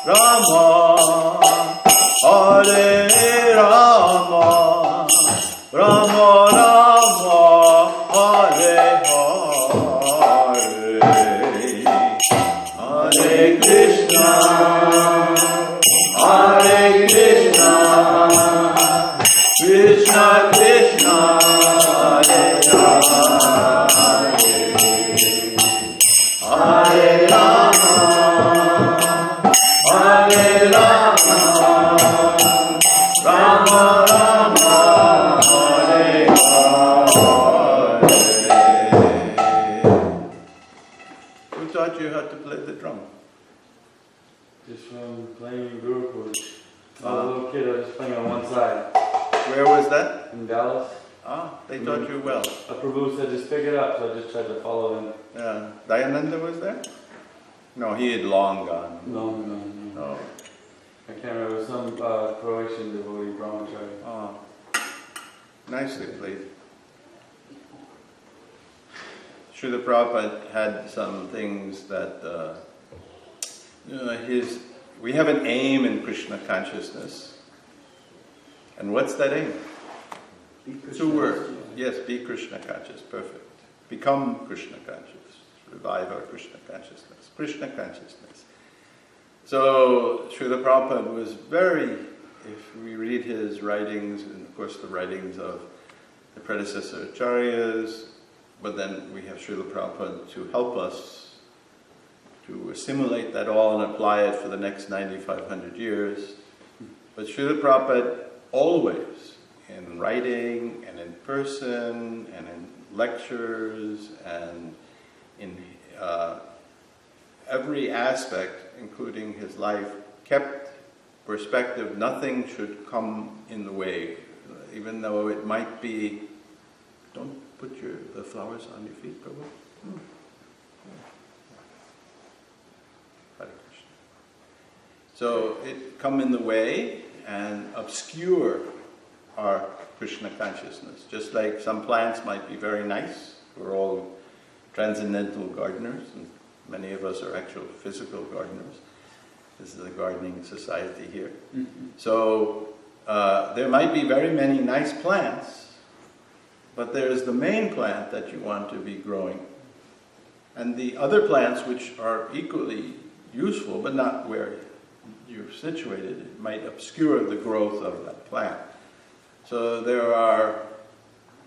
Rama Prabhu said just pick it up, so I just tried to follow him. Yeah. Dayananda was there? No, he had long gone. Long gone. Yeah. Oh. I can't remember, some Croatian devotee, brahmachari. Oh. Nicely played. Srila Prabhupada had some things that, we have an aim in Krishna consciousness. And what's that aim? 2 words. Yes, be Krishna conscious. Perfect. Become Krishna conscious. Revive our Krishna consciousness. Krishna consciousness. So, Srila Prabhupada was very, if we read his writings, and of course the writings of the predecessor acharyas, but then we have Srila Prabhupada to help us to assimilate that all and apply it for the next 9,500 years. But Srila Prabhupada always, in writing and in person and in lectures and in every aspect, including his life, kept perspective. Nothing should come in the way, even though it might be. Don't put the flowers on your feet, Prabhu. Hare Krishna. So it come in the way and obscure our Krishna consciousness. Just like some plants might be very nice. We're all transcendental gardeners, and many of us are actual physical gardeners. This is a gardening society here. Mm-hmm. So there might be very many nice plants, but there's the main plant that you want to be growing. And the other plants, which are equally useful, but not where you're situated, it might obscure the growth of that plant. So there are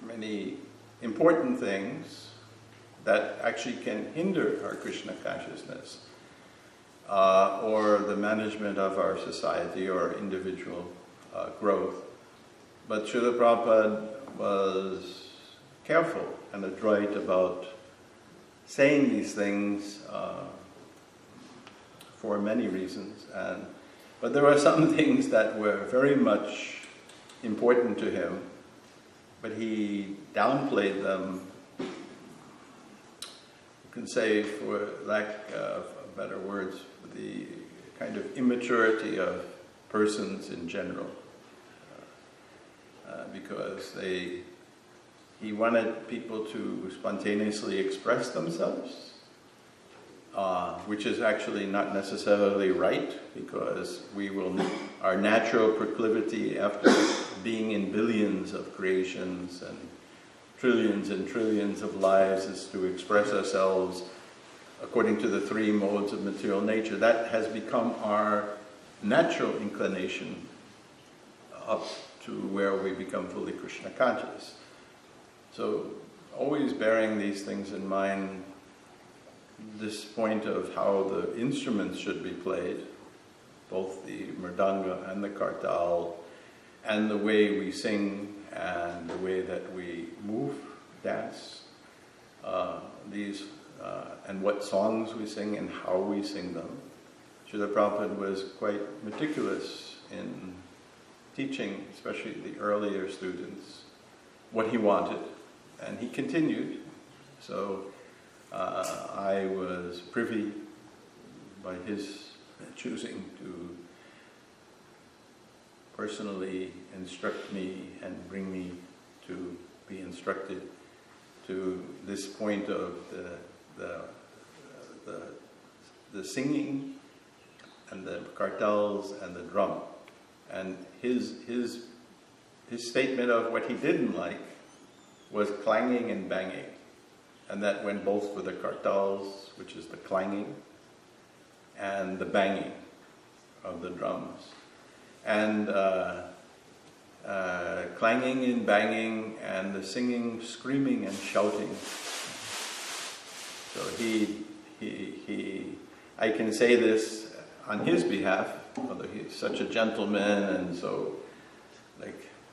many important things that actually can hinder our Krishna consciousness, or the management of our society or individual growth. But Srila Prabhupada was careful and adroit about saying these things for many reasons. But there were some things that were very much important to him, but he downplayed them, you can say, for lack of better words, the kind of immaturity of persons in general, because he wanted people to spontaneously express themselves, which is actually not necessarily right, because our natural proclivity after being in billions of creations and trillions of lives is to express ourselves according to the 3 modes of material nature. That has become our natural inclination up to where we become fully Krishna conscious. So always bearing these things in mind, this point of how the instruments should be played, both the mridanga and the kartal, and the way we sing and the way that we move, dance, and what songs we sing and how we sing them. Srila Prabhupada was quite meticulous in teaching, especially the earlier students, what he wanted, and he continued. So I was privy, by his choosing, to personally instruct me and bring me to be instructed to this point of the singing and the cartels and the drum. And his statement of what he didn't like was clanging and banging. And that went both for the cartels, which is the clanging, and the banging of the drums. And clanging and banging and the singing, screaming and shouting. So I can say this on his behalf, although he's such a gentleman and so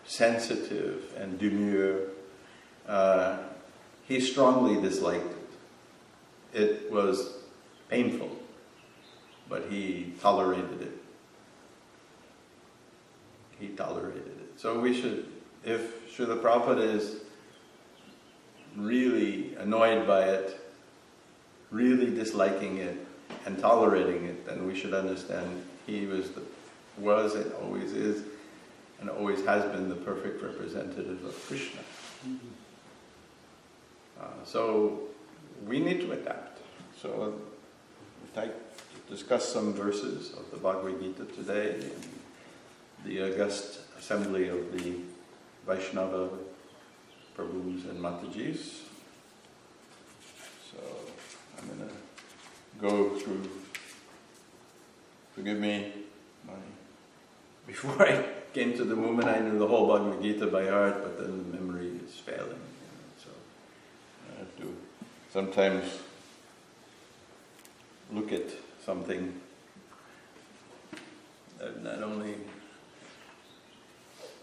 sensitive and demure, he strongly disliked it. It was painful, but he tolerated it. He tolerated it. So we should, if Srila Prabhupada is really annoyed by it, really disliking it, and tolerating it, then we should understand he was and always is, and always has been the perfect representative of Krishna. Mm-hmm. So we need to adapt. So I discuss some verses of the Bhagavad Gita today in the august assembly of the Vaishnava Prabhus and Matajis. So I'm going to go through, forgive me, before I came to the movement I knew the whole Bhagavad Gita by heart, but then the memory is failing. So I have to sometimes look at something that not only...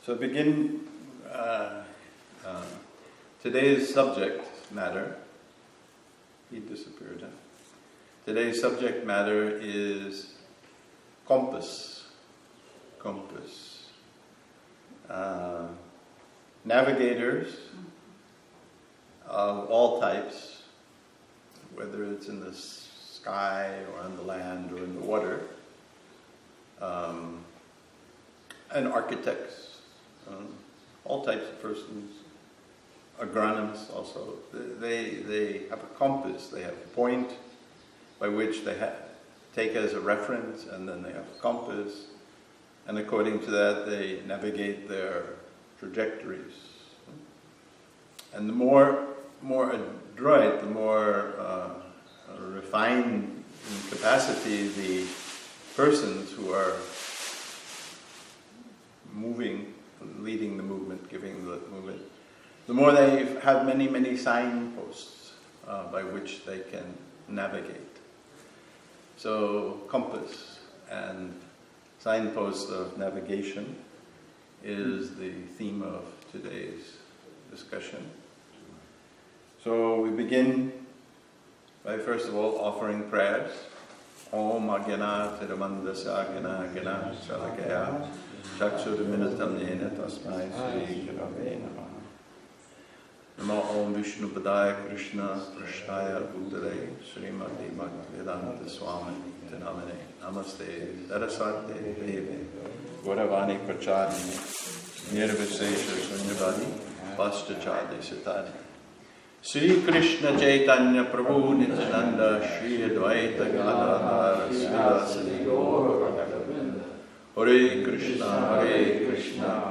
So begin today's subject matter. He disappeared, huh? Today's subject matter is compass. Compass. Navigators of all types, whether it's in the sky or on the land or in the water, and architects, all types of persons, agronomists also. They have a compass, they have a point by which they take as a reference, and then they have a compass, and according to that they navigate their trajectories. And the more adroit, the more refined in capacity the persons who are moving, leading the movement, giving the movement, the more they have many signposts by which they can navigate. So compass and signposts of navigation is the theme of today's discussion. So we begin by first of all offering prayers. Om Agyana Tiramandasa Gana Gana Shalakaya Chakshuriminutam Nena Tasmai Sri Gurave Namaha. Namo Om Vishnu Padaya Krishna Prashtaya Bhutale Srimati Bhaktivedanta Swami Namane Namaste Saraswate Deve Gauravani Pracharini Nirvisesha Sunyavadi Paschachade Sitani Sri Krishna Chaitanya Prabhu Nityananda Shri Advaita Gadadhara Srivasadi Gaura Hare Krishna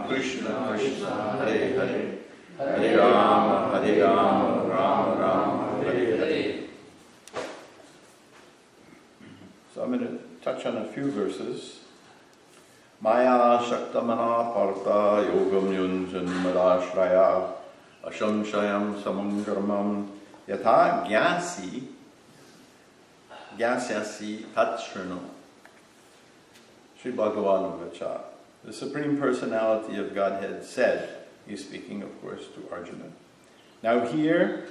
Krishna Krishna Hare Hare Hare Rama Rama Rama Hare Hare. So I'm going to touch on a few verses. Maya Shaktamana Partha Yogam Yunjan Madashraya Ashamshayam Samam Karmam Yatha Gyasyasi Tatshrano Sri Bhagavan Vacha. The Supreme Personality of Godhead said, he's speaking of course to Arjuna, now hear,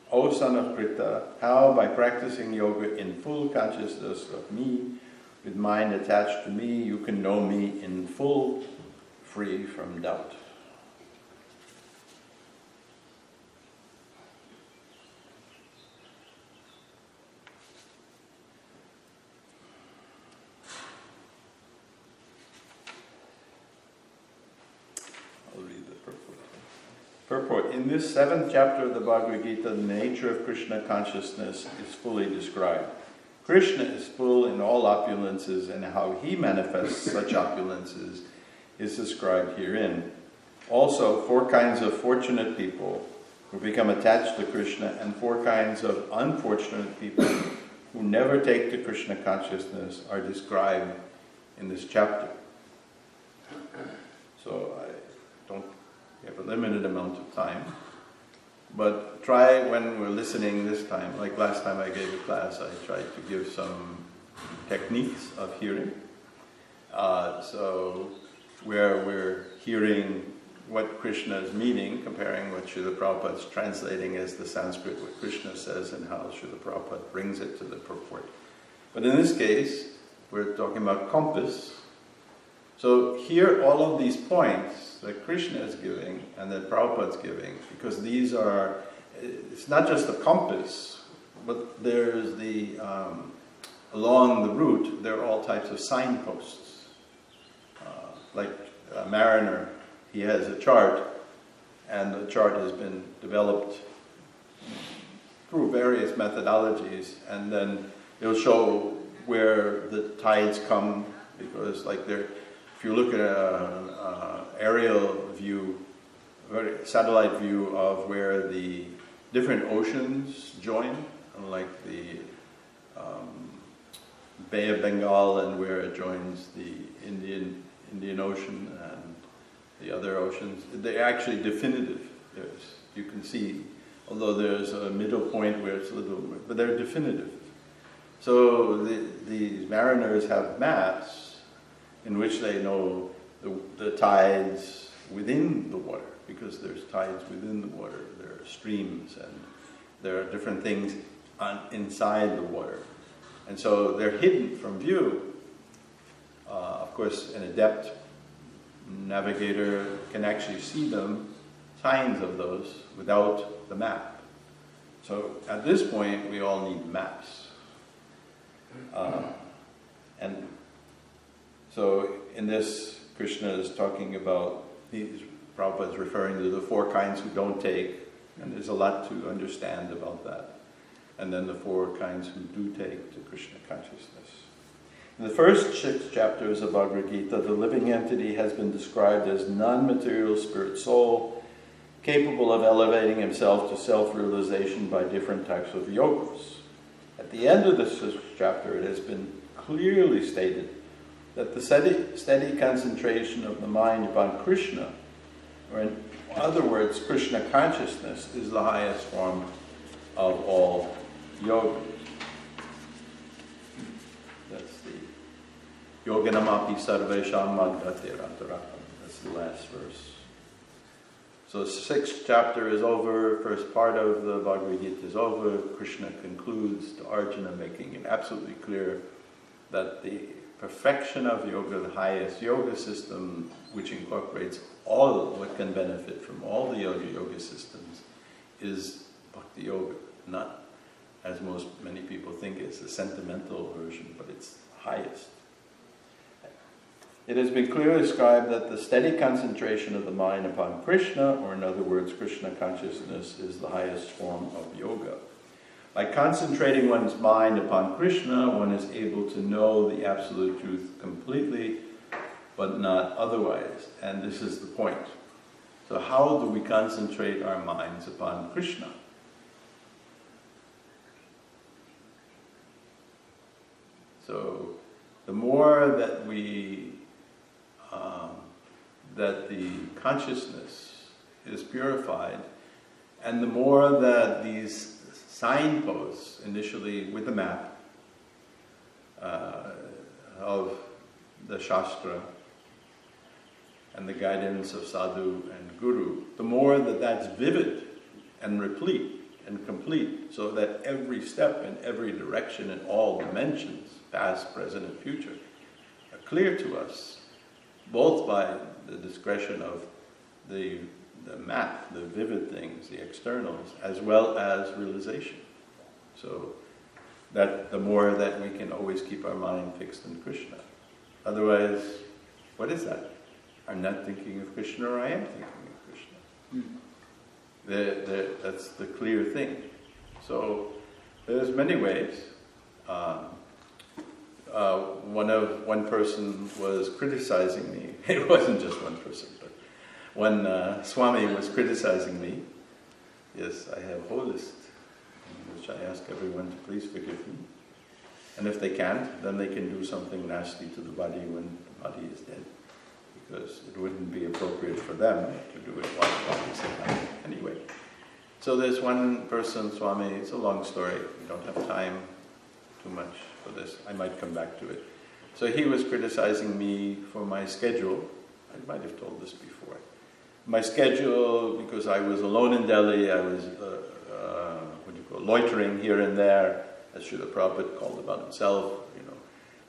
O son of Pritha, how by practicing yoga in full consciousness of me, with mind attached to me, you can know me in full, free from doubt. Purport. In this 7th chapter of the Bhagavad Gita, the nature of Krishna consciousness is fully described. Krishna is full in all opulences, and how he manifests such opulences is described herein. Also, 4 kinds of fortunate people who become attached to Krishna, and 4 kinds of unfortunate people who never take to Krishna consciousness are described in this chapter. So we have a limited amount of time, but try when we're listening this time, like last time I gave a class, I tried to give some techniques of hearing. So where we're hearing what Krishna is meaning, comparing what Srila Prabhupada is translating as the Sanskrit, what Krishna says, and how Srila Prabhupada brings it to the purport. But in this case, we're talking about compass. So hear all of these points that Krishna is giving and that Prabhupada is giving, because these are, it's not just the compass, but there's the, along the route, there are all types of signposts. Like a mariner, he has a chart, and the chart has been developed through various methodologies, and then it'll show where the tides come, because like there, if you look at an aerial view, satellite view of where the different oceans join, like the Bay of Bengal and where it joins the Indian Ocean and the other oceans, they're actually definitive. You can see, although there's a middle point where it's a little, but they're definitive. So the mariners have maps in which they know the tides within the water, because there's tides within the water, there are streams, and there are different things inside the water. And so they're hidden from view. Of course, an adept navigator can actually see them, signs of those, without the map. So at this point, we all need maps. And so in this, Krishna is talking about, Prabhupada is referring to the 4 kinds who don't take, and there's a lot to understand about that. And then the 4 kinds who do take to Krishna consciousness. In the first 6 chapters of Bhagavad Gita, the living entity has been described as non-material spirit soul, capable of elevating himself to self-realization by different types of yogas. At the end of this 6th chapter, it has been clearly stated that the steady concentration of the mind upon Krishna, or in other words, Krishna consciousness, is the highest form of all yoga. That's the Yoganamapi Sarvesham Madhyatirantaratam. That's the last verse. So the 6th chapter is over, first part of the Bhagavad Gita is over. Krishna concludes to Arjuna, making it absolutely clear that the perfection of yoga, the highest yoga system, which incorporates all what can benefit from all the yoga systems, is Bhakti Yoga, not, as many people think, it's the sentimental version, but it's the highest. It has been clearly described that the steady concentration of the mind upon Krishna, or in other words, Krishna consciousness, is the highest form of yoga. By concentrating one's mind upon Krishna, one is able to know the absolute truth completely, but not otherwise. And this is the point. So how do we concentrate our minds upon Krishna? So the more that that the consciousness is purified, and the more that these signposts, initially with the map of the Shastra and the guidance of Sadhu and Guru, the more that that's vivid and replete and complete, so that every step in every direction in all dimensions, past, present, and future, are clear to us, both by the discretion of the map, the vivid things, the externals, as well as realization. So that the more that we can always keep our mind fixed on Krishna. Otherwise, what is that? I'm not thinking of Krishna, or I am thinking of Krishna. That's the clear thing. So there's many ways. one person was criticizing me. It wasn't just one person, but when Swami was criticizing me, yes, I have a whole list, in which I ask everyone to please forgive me. And if they can't, then they can do something nasty to the body when the body is dead, because it wouldn't be appropriate for them to do it while the body is alive. Anyway, so there's one person, Swami, it's a long story, we don't have time too much for this, I might come back to it. So he was criticizing me for my schedule. I might have told this before. My schedule, because I was alone in Delhi, I was loitering here and there, as Srila Prabhupada called about himself,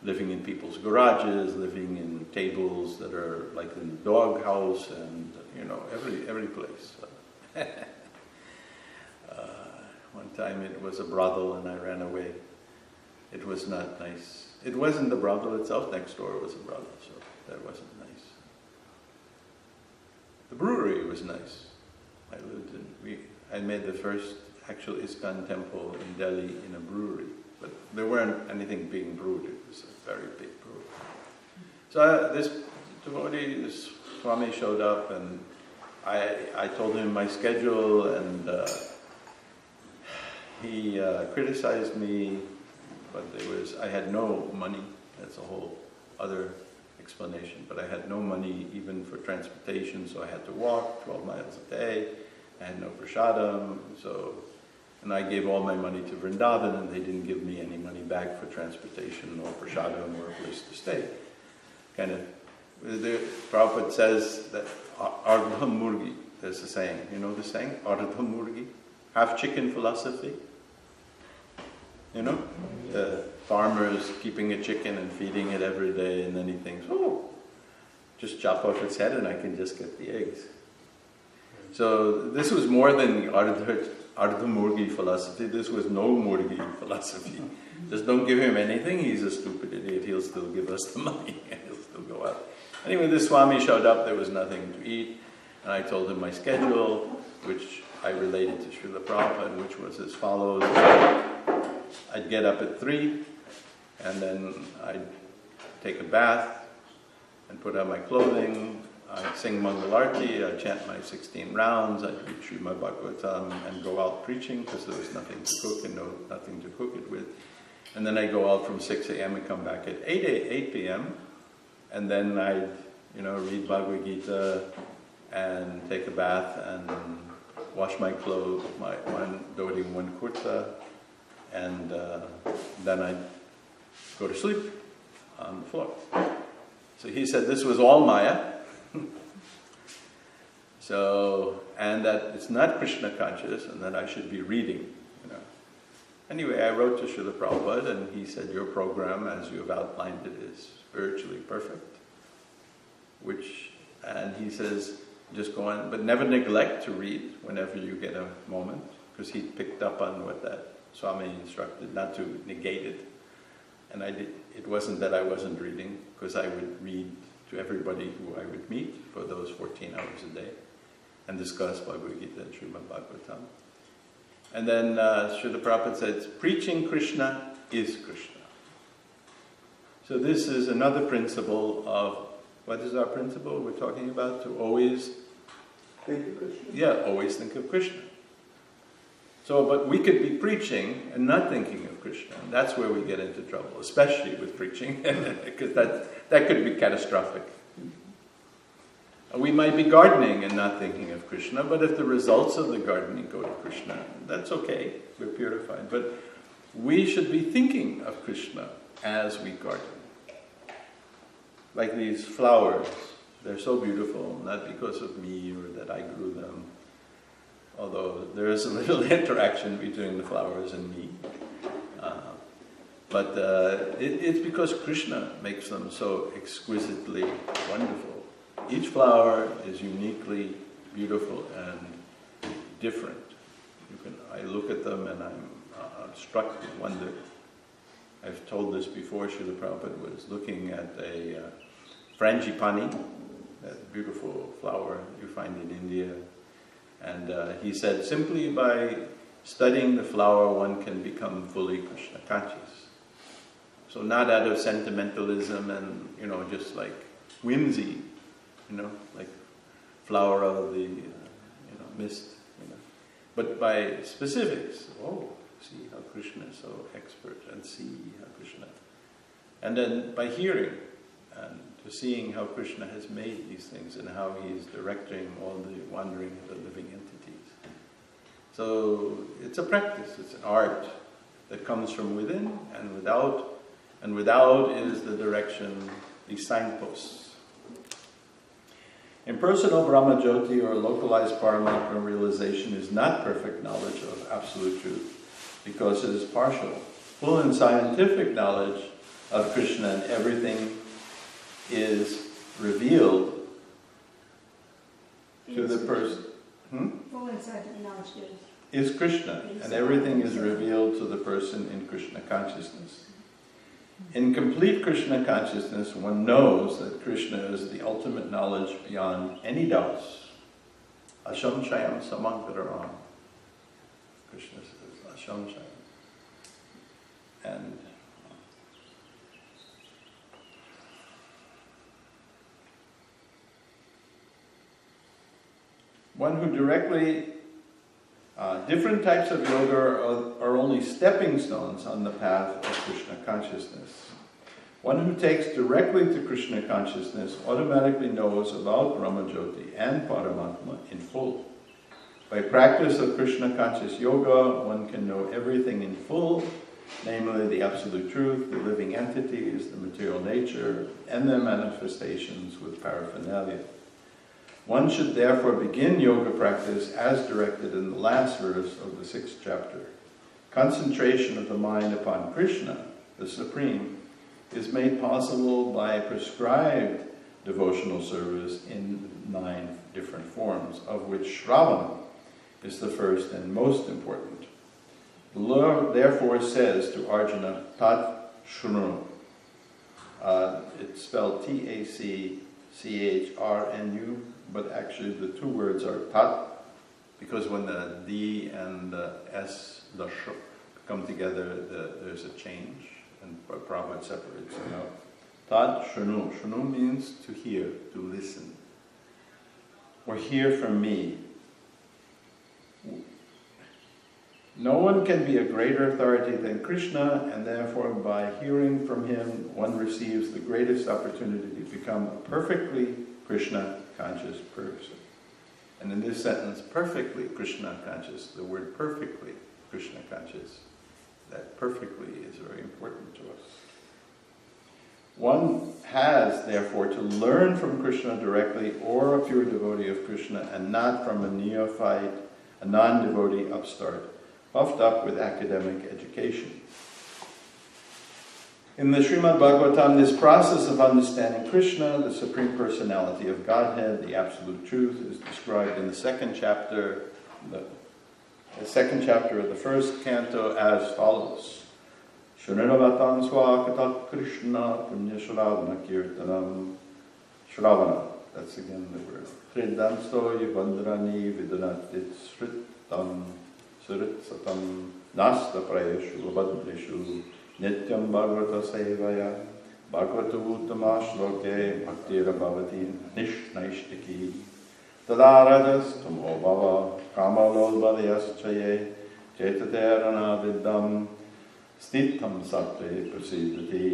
living in people's garages, living in tables that are like in the dog house, and every place. One time it was a brothel and I ran away. It was not nice. It wasn't the brothel itself, next door was a brothel, so that wasn't nice. The brewery was nice. I made the first actual ISKCON temple in Delhi in a brewery, but there weren't anything being brewed, it was a very big brewery. So this devotee, this Swami showed up, and I told him my schedule, and he criticized me, but I had no money. That's a whole other explanation, but I had no money even for transportation, so I had to walk 12 miles a day. I had no prasadam, and I gave all my money to Vrindavan, and they didn't give me any money back for transportation or prasadam or a place to stay. The Prabhupada says that Ardha Murgi, there's a saying, you know the saying? Ardha Murgi, half chicken philosophy. The farmer's keeping a chicken and feeding it every day, and then he thinks, oh, just chop off its head and I can just get the eggs. So this was more than Ardha Murgi philosophy, this was no Murgi philosophy. Just don't give him anything, he's a stupid idiot, he'll still give us the money, he'll still go out. Anyway, this Swami showed up, there was nothing to eat, and I told him my schedule, which I related to Srila Prabhupada, which was as follows. I'd get up at 3, and then I'd take a bath and put on my clothing. I'd sing Mangalarti, I'd chant my 16 rounds, I'd read Srimad Bhagavatam and go out preaching because there was nothing to cook and nothing to cook it with. And then I'd go out from 6 a.m. and come back at 8 p.m. And then I'd, read Bhagavad Gita and take a bath and wash my clothes, one dhoti, one kurta, and then I'd go to sleep on the floor. So he said this was all Maya. And that it's not Krishna conscious, and that I should be reading, Anyway, I wrote to Srila Prabhupada, and he said, your program, as you have outlined it, is spiritually perfect. And he says, just go on, but never neglect to read whenever you get a moment, because he picked up on what that Swami instructed, not to negate it. And it wasn't that I wasn't reading, because I would read to everybody who I would meet for those 14 hours a day, and discuss Bhagavad Gita and Srimad Bhagavatam. And then Srila Prabhupada says, preaching Krishna is Krishna. So this is another principle of, what is our principle we're talking about? To always think of Krishna? Yeah, always think of Krishna. So, but we could be preaching and not thinking of Krishna, and that's where we get into trouble, especially with preaching, because that could be catastrophic. We might be gardening and not thinking of Krishna, but if the results of the gardening go to Krishna, that's okay, we're purified. But we should be thinking of Krishna as we garden. Like these flowers, they're so beautiful, not because of me or that I grew them, although there is a little interaction between the flowers and me. But it's because Krishna makes them so exquisitely wonderful. Each flower is uniquely beautiful and different. I look at them and I'm struck with wonder. I've told this before, Srila Prabhupada was looking at a frangipani, that beautiful flower you find in India. And he said, simply by studying the flower, one can become fully Krishna conscious. So not out of sentimentalism and, just like whimsy, like flower out of the, mist, But by specifics, see how Krishna is so expert, and see how Krishna. And then by hearing, and to seeing how Krishna has made these things and how he's directing all the wandering of the living entities. So it's a practice, it's an art that comes from within, and without is the direction, the signposts. Impersonal Brahmajyoti or localized Paramatma realization is not perfect knowledge of absolute truth, because it is partial. Full and scientific knowledge of Krishna and everything is revealed to the person. Full and scientific knowledge is Krishna, and everything is revealed to the person in Krishna consciousness. In complete Krishna consciousness, one knows that Krishna is the ultimate knowledge beyond any doubts. Asham Chayam Samankaram. Krishna says, Asham Chayam. And one who directly, different types of yoga are only stepping stones on the path of Krishna consciousness. One who takes directly to Krishna consciousness automatically knows about Brahmajyoti and Paramatma in full. By practice of Krishna conscious yoga, one can know everything in full, namely the absolute truth, the living entities, the material nature, and their manifestations with paraphernalia. One should therefore begin yoga practice as directed in the last verse of the 6th chapter. Concentration of the mind upon Krishna, the Supreme, is made possible by prescribed devotional service in 9 different forms, of which Shravana is the first and most important. The Lord therefore says to Arjuna, Tat Shrunu. It's spelled Tacchru, but actually the two words are Tat, because when the D and the S, the Sh, come together, there's a change, and Prabhu separates them out. Tat Shrunu. Shrunu means to hear, to listen, or hear from me. No one can be a greater authority than Krishna, and therefore by hearing from him, one receives the greatest opportunity to become a perfectly Krishna conscious person. And in this sentence, perfectly Krishna conscious, the word perfectly Krishna conscious, that perfectly is very important to us. One has, therefore, to learn from Krishna directly or a pure devotee of Krishna, and not from a neophyte, a non-devotee upstart, puffed up with academic education. In the Srimad Bhagavatam, this process of understanding Krishna, the Supreme Personality of Godhead, the Absolute Truth, is described in the second chapter of the first canto as follows. Shrinavatam swakatat Krishna punya shravana kirtanam. Shravana, that's again the word. Hridansto yivandrani vidanatit sritam surit satam nasta prayeshu abadreshu nityam bhagavata sevaya bhagavata uttama shloke bhaktira bhavati nishnaishtiki tadarajas tumo bhava kamalolbadayas chaye chetaterana viddam stitham sattve prasidhati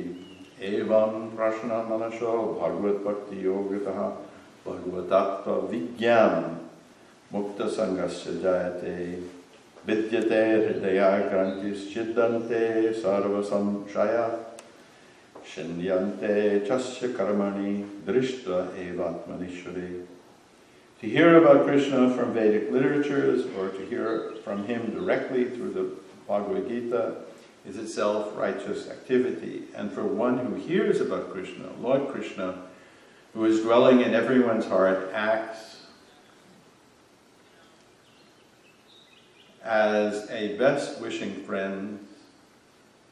evam prashna manasho bhagavat bhakti yogataha bhagavatattva vigyam mukta sangasya jayate vidyate hridaya grantis chiddante sarva samshaya shinyante chasya karmani drishta evatmanishvare. To hear about Krishna from Vedic literatures or to hear from him directly through the Bhagavad Gita is itself righteous activity. And for one who hears about Krishna, Lord Krishna, who is dwelling in everyone's heart, acts as a best wishing friend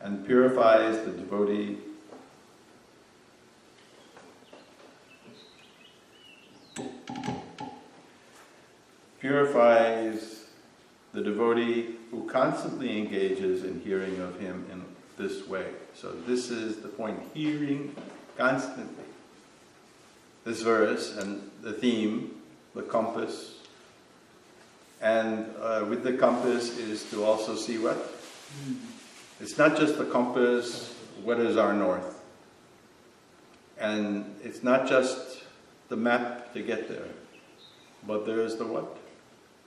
and purifies the devotee who constantly engages in hearing of him this way. So this is the point, hearing constantly. This verse and the theme, the compass, and with the compass is to also see what? It's not just the compass, what is our north? And it's not just the map to get there, but there's the what?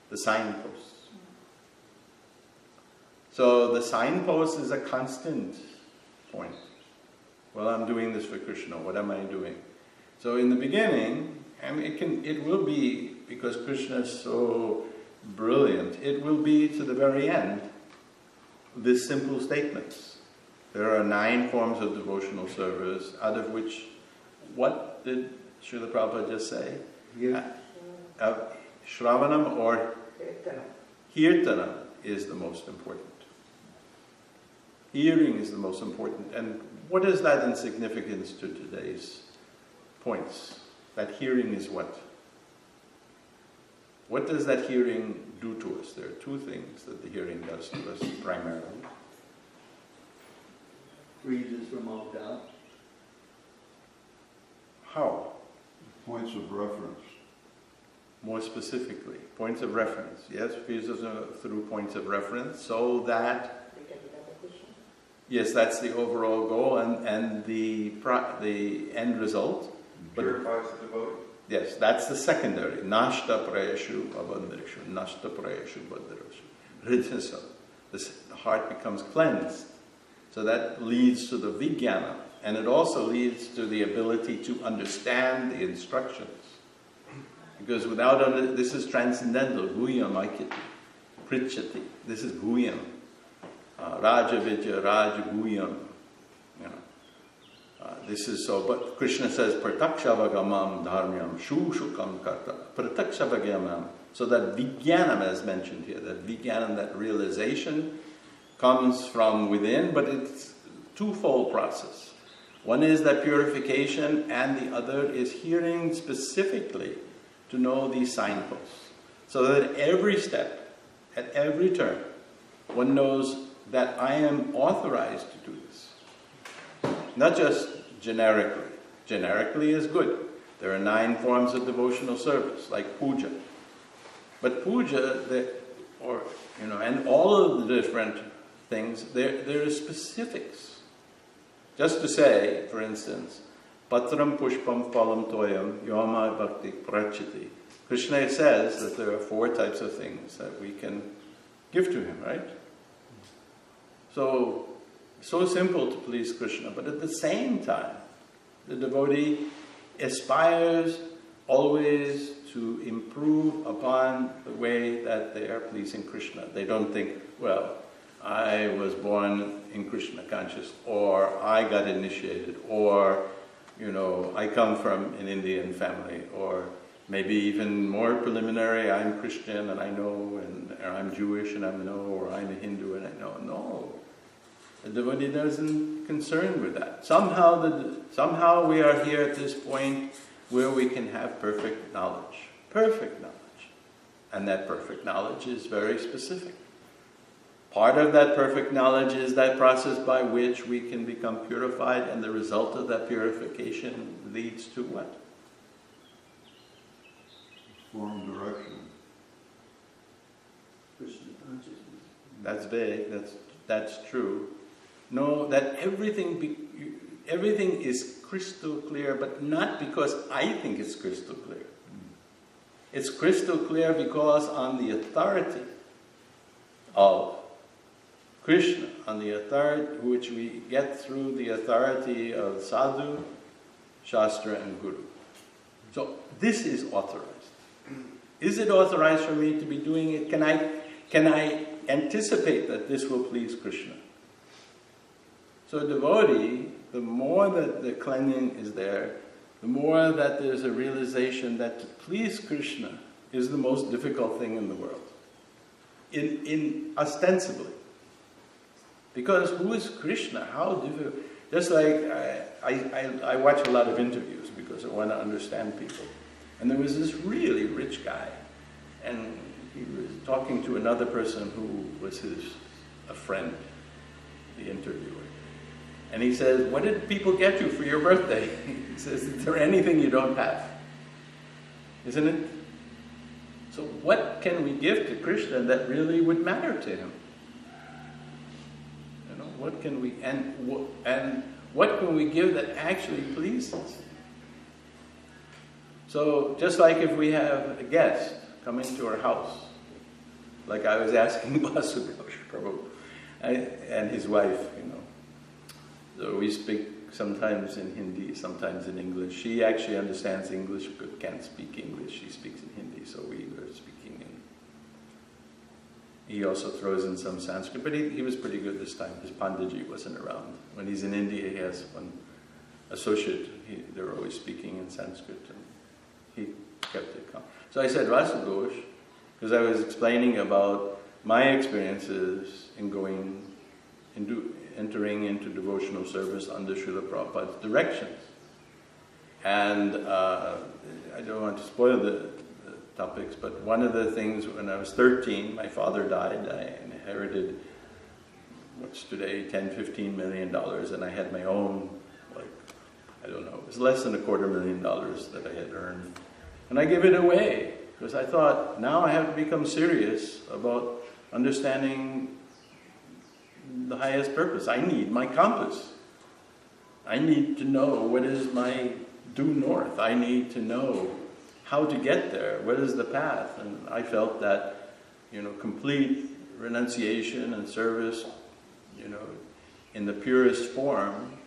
The signposts. So the signpost is a constant point. Well, I'm doing this for Krishna, what am I doing? So in the beginning, I mean, it will be, because Krishna is so brilliant, it will be to the very end, these simple statements. There are 9 forms of devotional service, out of which, what did Srila Prabhupada just say? Shravanam or Kirtanam is the most important. Hearing is the most important. And what is that in significance to today's points? That hearing is what? What does that hearing do to us? There are 2 things that the hearing does to us primarily. Frees us from all doubt. How? Points of reference. More specifically, points of reference. Yes, frees us through points of reference, so that, yes, that's the overall goal and the end result. Purifies the devotee. Yes, that's the secondary. Nashta prayashu abandrishu. Nashta prayashu abandrishu. So the heart becomes cleansed. So that leads to the vijnana. And it also leads to the ability to understand the instructions. Because without this is transcendental. Guyam aikyati. Prichati. This is guyam. Raja Vidya, Raja Guyam. This is so, but Krishna says, Pratakshavagamam dharmyam shushukam karta. Pratakshavagamam. So that vijnanam, as mentioned here, that vijnanam, that realization, comes from within, but it's twofold process. One is that purification, and the other is hearing specifically to know these signposts. So that at every step, at every turn, one knows that I am authorized to do this. Not just generically. Generically is good. There are 9 forms of devotional service, like puja. But puja, and all of the different things, there are specifics. Just to say, for instance, patram pushpam phalam toyam yoma bhakti prachiti. Krishna says that there are 4 types of things that we can give to him, right? So simple to please Krishna, but at the same time, the devotee aspires always to improve upon the way that they are pleasing Krishna. They don't think, well, I was born in Krishna conscious, or I got initiated, or, I come from an Indian family, or maybe even more preliminary, I'm Christian and I know, or I'm Jewish and I know, or I'm a Hindu and I know. No. The devotee doesn't concern with that. Somehow we are here at this point where we can have perfect knowledge. Perfect knowledge. And that perfect knowledge is very specific. Part of that perfect knowledge is that process by which we can become purified, and the result of that purification leads to what? Form direction. Krishna consciousness. That's vague, that's true. No, that everything is crystal clear, but not because I think it's crystal clear. It's crystal clear because on the authority of Krishna, on the authority which we get through the authority of sadhu, shastra, and guru. So this is authorized. Is it authorized for me to be doing it? Can I anticipate that this will please Krishna? So a devotee, the more that the cleansing is there, the more that there's a realization that to please Krishna is the most difficult thing in the world. In ostensibly. Because who is Krishna? How difficult? Just like I watch a lot of interviews because I want to understand people. And there was this really rich guy, and he was talking to another person who was a friend, the interviewer. And he says, what did people get you for your birthday? He says, is there anything you don't have? Isn't it? So what can we give to Krishna that really would matter to him? You know, what can we, and what can we give that actually pleases? So just like if we have a guest come into our house, like I was asking Prabhu and his wife, you know. So we speak sometimes in Hindi, sometimes in English. She actually understands English but can't speak English. She speaks in Hindi, so we were speaking in. He also throws in some Sanskrit, but he was pretty good this time. His Pandiji wasn't around. When he's in India, he has one associate. They're always speaking in Sanskrit, and he kept it calm. So I said, Rasagosh, because I was explaining about my experiences in entering into devotional service under Srila Prabhupada's directions. And I don't want to spoil the topics, but one of the things, when I was 13, my father died. I inherited what's today $10-15 million, and I had my own, I don't know, it was less than $250,000 that I had earned. And I gave it away, because I thought, now I have to become serious about understanding the highest purpose. I need my compass. I need to know what is my due north. I need to know how to get there. What is the path? And I felt that, complete renunciation and service, in the purest form,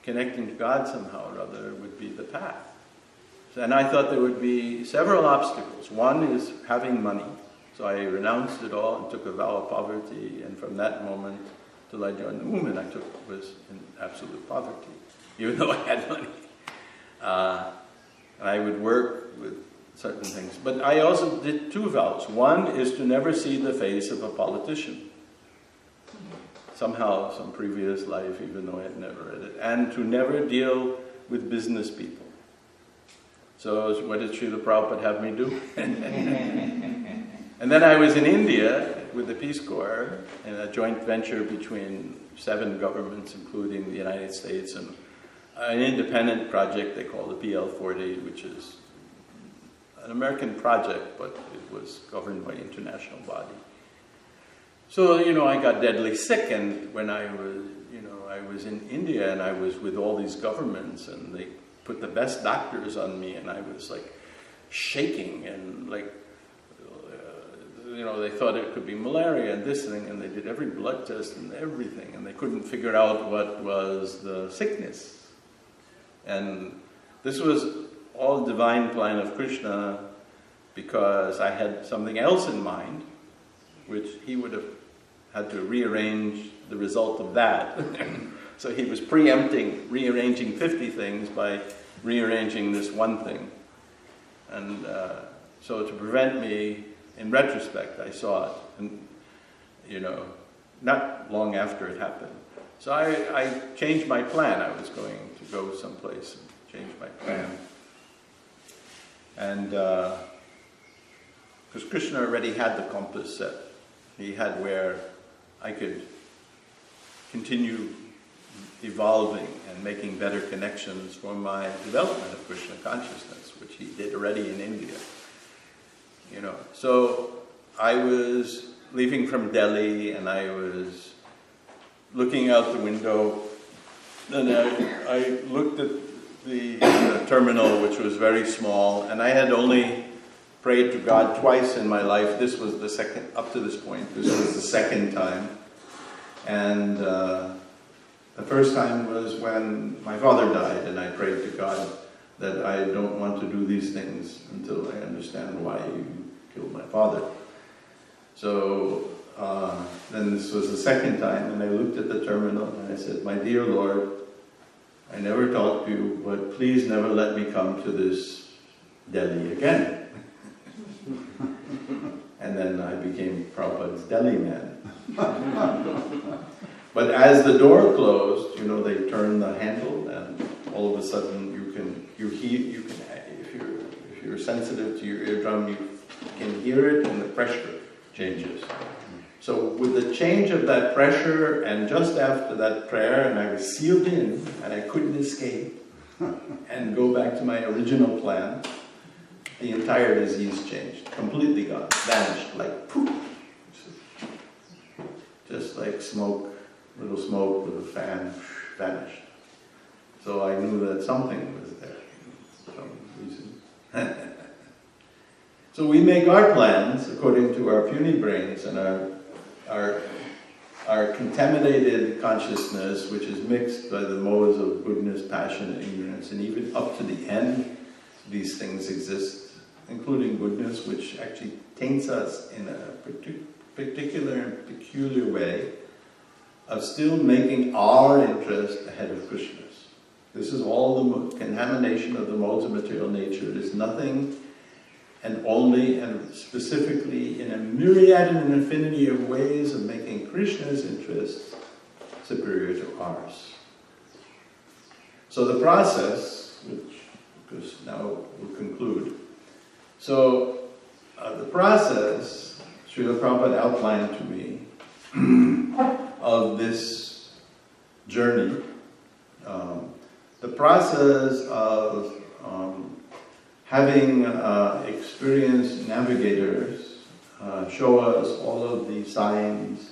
connecting to God somehow or other would be the path. And I thought there would be several obstacles. One is having money. So I renounced it all and took a vow of poverty, and from that moment till I joined the movement, was in absolute poverty, even though I had money. And I would work with certain things. But I also did 2 vows. One is to never see the face of a politician. Somehow, some previous life, even though I had never read it. And to never deal with business people. So what did Srila Prabhupada have me do? And then I was in India with the Peace Corps in a joint venture between 7 governments, including the United States, and an independent project they call the PL-40, which is an American project, but it was governed by an international body. So, I got deadly sick, and when I was in India, and I was with all these governments, and they put the best doctors on me, and I was shaking, and they thought it could be malaria and this thing, and they did every blood test and everything, and they couldn't figure out what was the sickness. And this was all divine plan of Krishna, because I had something else in mind, which he would have had to rearrange the result of that. So he was rearranging 50 things by rearranging this one thing. And so to prevent me, in retrospect, I saw it, and not long after it happened. So I changed my plan. I was going to go someplace and change my plan. And because Krishna already had the compass set. He had where I could continue evolving and making better connections for my development of Krishna consciousness, which he did already in India. So I was leaving from Delhi, and I was looking out the window, and I looked at the terminal, which was very small, and I had only prayed to God twice in my life. This was the second, up to this point, this was the second time. And the first time was when my father died, and I prayed to God that I don't want to do these things until I understand why you killed my father. So then this was the second time, and I looked at the terminal and I said, "My dear Lord, I never talked to you, but please never let me come to this Delhi again." And then I became Prabhupada's Delhi man. But as the door closed, they turned the handle, and all of a sudden if you're sensitive to your eardrum, you can hear it, and the pressure changes. So with the change of that pressure, and just after that prayer, and I was sealed in, and I couldn't escape and go back to my original plan, the entire disease changed, completely gone, vanished, like poof. Just like smoke, little smoke with a fan, vanished. So I knew that something was there, for some reason. So we make our plans according to our puny brains and our contaminated consciousness, which is mixed by the modes of goodness, passion, and ignorance, and even up to the end, these things exist, including goodness, which actually taints us in a particular and peculiar way of still making our interest ahead of Krishna's. This is all the contamination of the modes of material nature. It is nothing and only and specifically in a myriad and an infinity of ways of making Krishna's interest superior to ours. So the process, which because now we'll conclude. So the process Srila Prabhupada outlined to me of this journey, the process of having experienced navigators show us all of the signs,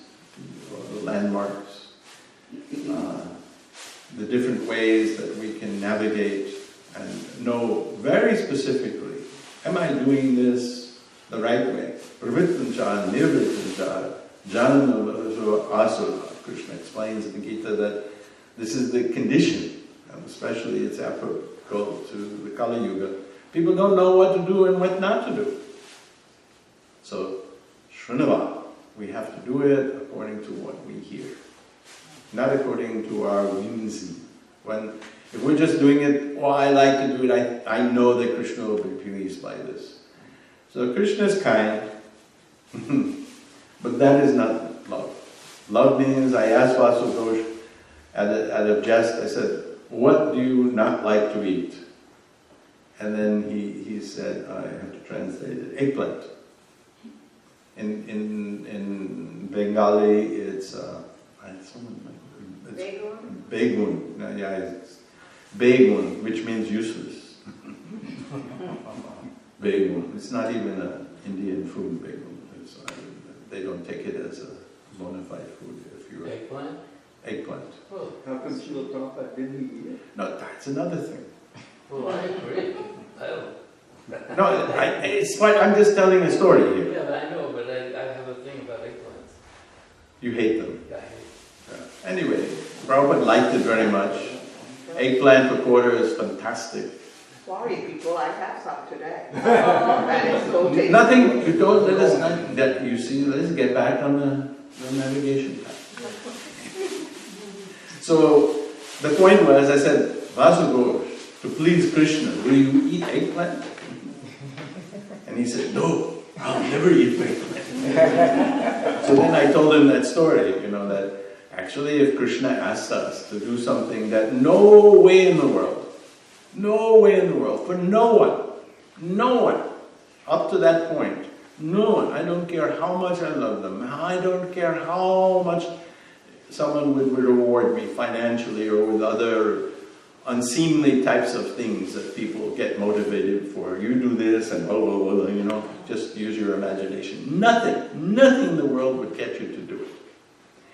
the landmarks, the different ways that we can navigate and know very specifically, am I doing this the right way? Pravrittancha, nirvrittancha, janana asura. Krishna explains in the Gita that this is the condition, and especially it's applicable to the Kali Yuga. People don't know what to do and what not to do. So, Srinava, we have to do it according to what we hear, not according to our whimsy. If we're just doing it, oh, I like to do it, I know that Krishna will be pleased by this. So Krishna is kind, but that is not love. Love means, I asked Vasudev out of jest, I said, what do you not like to eat? And then he said, I have to translate it, eggplant. In Bengali, it's begun. Yeah, it's begun, which means useless. Begun. It's not even an Indian food, begun. They don't take it as a bona fide food. If you're Eggplant? Eggplant. Oh. How come Srila Prabhupada didn't eat it? No, that's another thing. Well, I agree. No, it's what I'm just telling a story here. Yeah, but I know, but I have a thing about eggplants. You hate them. Yeah, I hate it. Anyway, Prabhupada liked it very much. Eggplant recorder is fantastic. Sorry, people, I have some today. That is so tasty. Nothing, you don't let us, that you see, let us get back on the navigation path. So, the point was, I said, Vasudeva, to please Krishna, will you eat eggplant? And he said, no, I'll never eat eggplant. So then I told him that story, that actually if Krishna asked us to do something that no way in the world, for no one, up to that point, no one, I don't care how much I love them, I don't care how much someone would reward me financially or with other unseemly types of things that people get motivated for. You do this and blah, blah, blah, just use your imagination. Nothing in the world would get you to do it.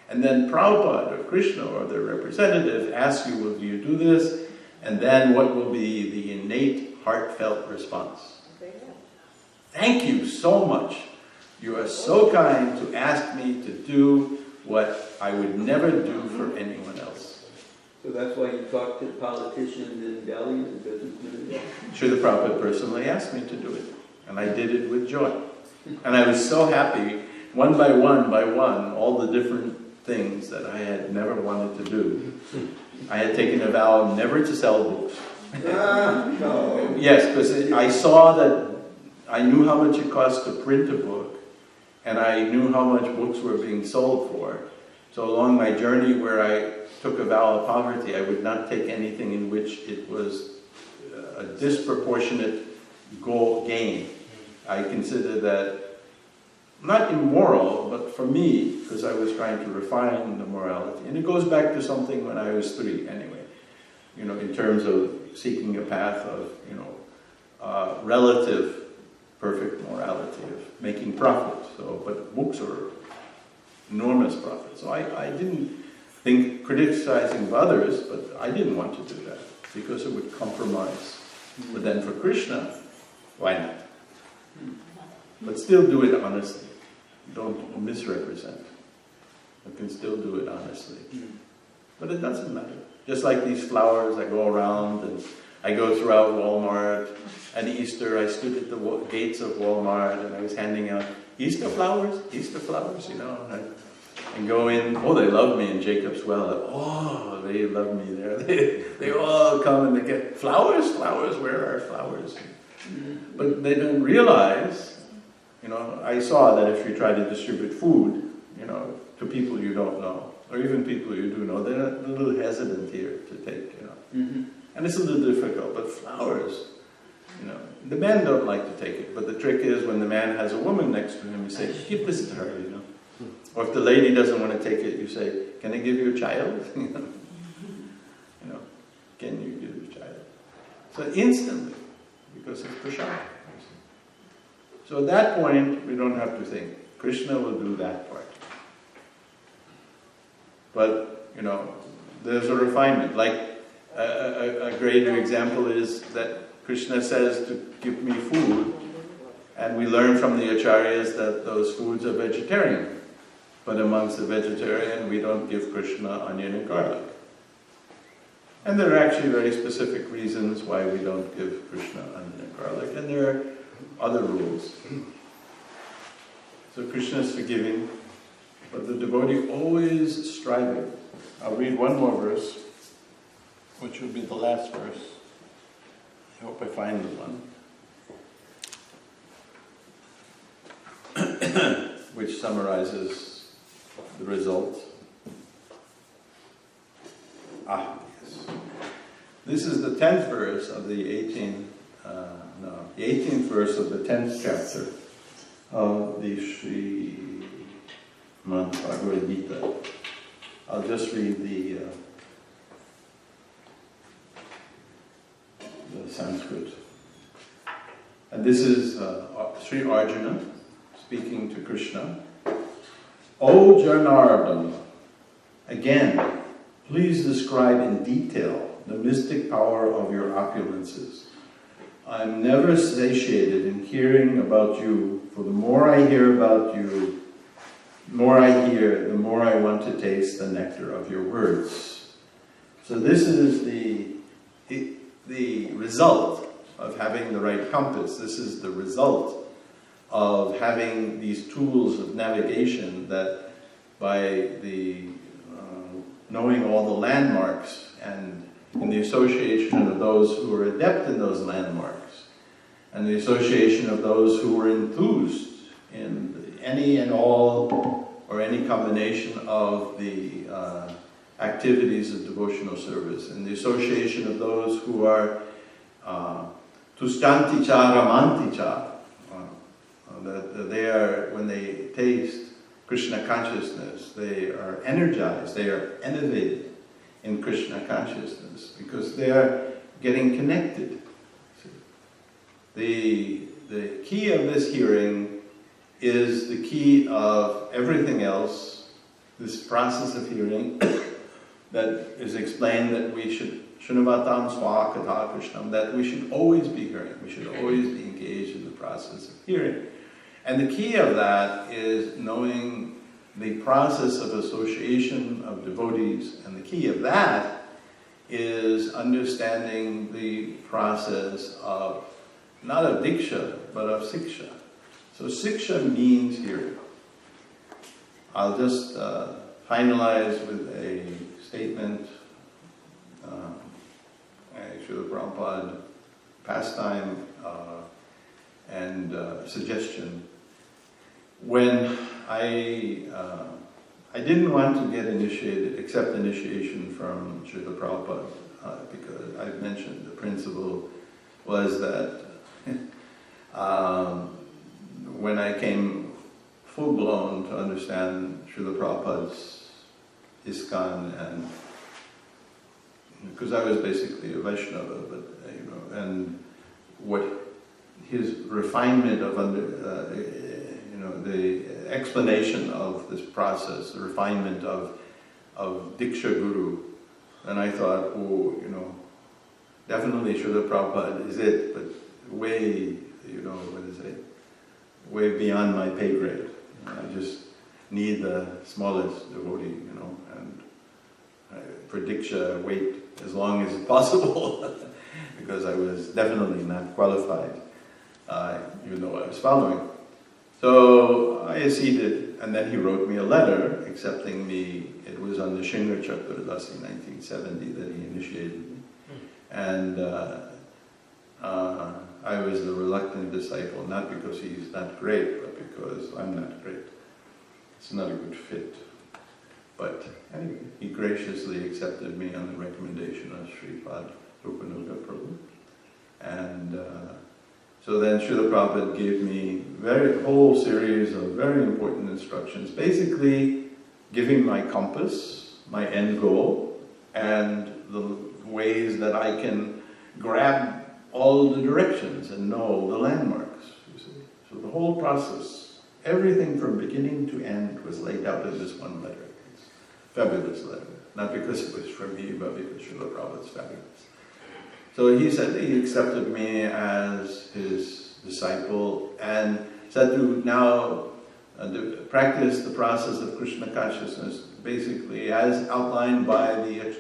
And then Prabhupada or Krishna or their representative asks you, will you do this? And then what will be the innate, heartfelt response? Thank you so much. You are so kind to ask me to do what I would never do for anyone else. So that's why you talk to politicians in Delhi and businessmen? Srila Prabhupada personally asked me to do it. And I did it with joy. And I was so happy, one by one, all the different things that I had never wanted to do. I had taken a vow never to sell books. No. Yes, because I saw that I knew how much it cost to print a book, and I knew how much books were being sold for. So along my journey where I took a vow of poverty, I would not take anything in which it was a disproportionate gain. I consider that not immoral, but for me, because I was trying to refine the morality. And it goes back to something when I was 3 anyway, you know, in terms of seeking a path of, you know, relative perfect morality, of making profit. So, but books are enormous profit. So I didn't think criticizing of others, but I didn't want to do that because it would compromise. But then for Krishna, why not? But still do it honestly. Don't misrepresent. You can still do it honestly. But it doesn't matter. Just like these flowers, I go around and I go throughout Walmart. At Easter, I stood at the gates of Walmart and I was handing out Easter flowers, you know. And go in, oh, they love me in Jacob's Well. Oh, they love me there. They all come and they get flowers, where are flowers? But they don't realize, you know, I saw that if you try to distribute food, you know, to people you don't know, or even people you do know, they're a little hesitant here to take, you know. And it's a little difficult, but flowers, you know, the men don't like to take it, but the trick is when the man has a woman next to him, you say, give this to her, you know. Or if the lady doesn't want to take it, you say, can I give you a child? You know, can you give a child? So instantly, because it's prasad. So at that point, we don't have to think. Krishna will do that part. But, you know, there's a refinement. Like, a greater example is that Krishna says to give me food, and we learn from the acharyas that those foods are vegetarian. But amongst the vegetarian, we don't give Krishna onion and garlic. And there are actually very specific reasons why we don't give Krishna onion and garlic, and there are other rules. So Krishna is forgiving, but the devotee always striving. I'll read one more verse, which will be the last verse. I hope I find the one. Which summarizes the result. Yes. This is the 10th verse of the 18th verse of the 10th chapter of the Srimad Bhagavad Gita. I'll just read the Sanskrit. And this is Sri Arjuna speaking to Krishna. O Janardana, again, please describe in detail the mystic power of your opulences. I am never satiated in hearing about you, for the more I hear about you, the more I want to taste the nectar of your words. So this is the result of having the right compass. This is the result of having these tools of navigation that by the knowing all the landmarks and in the association of those who are adept in those landmarks and the association of those who are enthused in any and all or any combination of the activities of devotional service and the association of those who are tustanti cha ramanti cha, that they are, when they taste Krishna consciousness, they are energized, they are elevated in Krishna consciousness because they are getting connected. The key of this hearing is the key of everything else, this process of hearing that is explained that we should, Shunavatam Swa Katha Krishnam, that we should always be hearing, we should always be engaged in the process of hearing. And the key of that is knowing the process of association of devotees, and the key of that is understanding the process of, not of diksha, but of siksha. So siksha means hearing. I'll just finalize with a statement, Srila Prabhupada pastime and suggestion. When I didn't want to get initiated, accept initiation from Srila Prabhupada, because I've mentioned the principle was that when I came full-blown to understand Srila Prabhupada's ISKCON, and because I was basically a Vaishnava, but and what his refinement of the explanation of this process, the refinement of Diksha Guru, and I thought, definitely Srila Prabhupada is it, but way, way beyond my pay grade. I just need the smallest devotee, and for Diksha, wait as long as possible, because I was definitely not qualified, even though I was following. So I acceded, and then he wrote me a letter accepting me. It was on the Shingar Chakradasi in 1970 that he initiated me. And I was the reluctant disciple, not because he's not great, but because I'm not great. It's not a good fit. But anyway, he graciously accepted me on the recommendation of Sripad Rupanuga Prabhu. And so then Srila Prabhupada gave me a whole series of very important instructions, basically giving my compass, my end goal, and the ways that I can grab all the directions and know the landmarks, you see. So the whole process, everything from beginning to end was laid out in this one letter. It's a fabulous letter. Not because it was for me, but because Srila Prabhupada's fabulous. So he said he accepted me as his disciple and said to now practice the process of Krishna consciousness basically as outlined by the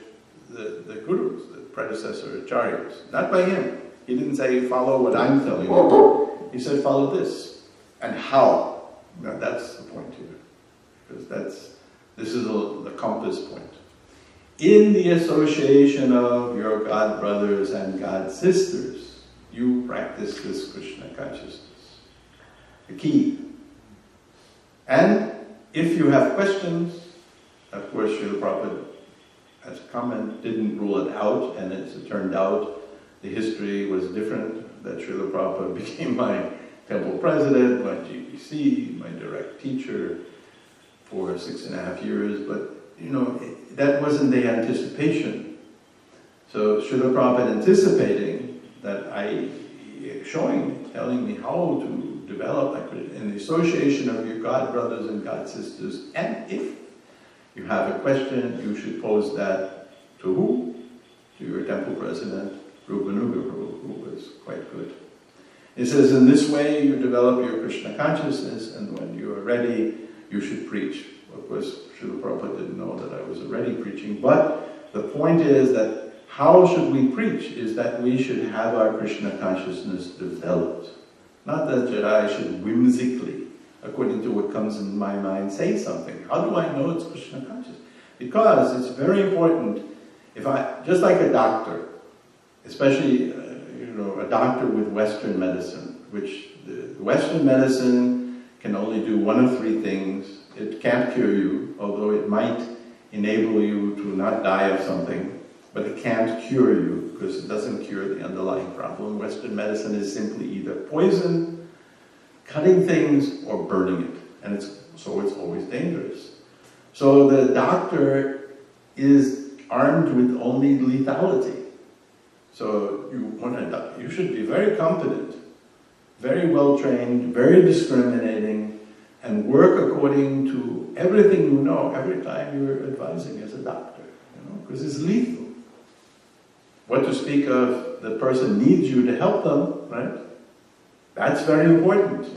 gurus, the predecessor acharyas, not by him. He didn't say follow what I'm telling you. He said follow this. And how? Now that's the point here. Because this is the compass point. In the association of your God brothers and God sisters, you practice this Krishna consciousness. The key. And if you have questions, of course Srila Prabhupada, as a comment, didn't rule it out, and as it turned out, the history was different, that Srila Prabhupada became my temple president, my GBC, my direct teacher for 6.5 years, but that wasn't the anticipation. So Srila Prabhupada anticipating that telling me how to develop in the association of your God brothers and God sisters, and if you have a question, you should pose that to who? To your temple president, Rupanuga Prabhu, who was quite good. It says, in this way you develop your Krishna consciousness, and when you are ready, you should preach. Of course, Srila Prabhupada didn't know that I was already preaching, but the point is that how should we preach is that we should have our Krishna consciousness developed. Not that I should whimsically, according to what comes in my mind, say something. How do I know it's Krishna consciousness? Because it's very important, just like a doctor, especially a doctor with Western medicine, which the Western medicine can only do one of three things. It can't cure you, although it might enable you to not die of something, but it can't cure you because it doesn't cure the underlying problem. Western medicine is simply either poison, cutting things, or burning it, and it's always dangerous. So the doctor is armed with only lethality. So you should be very competent, very well trained, very discriminating, and work according to everything you know every time you're advising as a doctor, because it's lethal. What to speak of, the person needs you to help them, right? That's very important,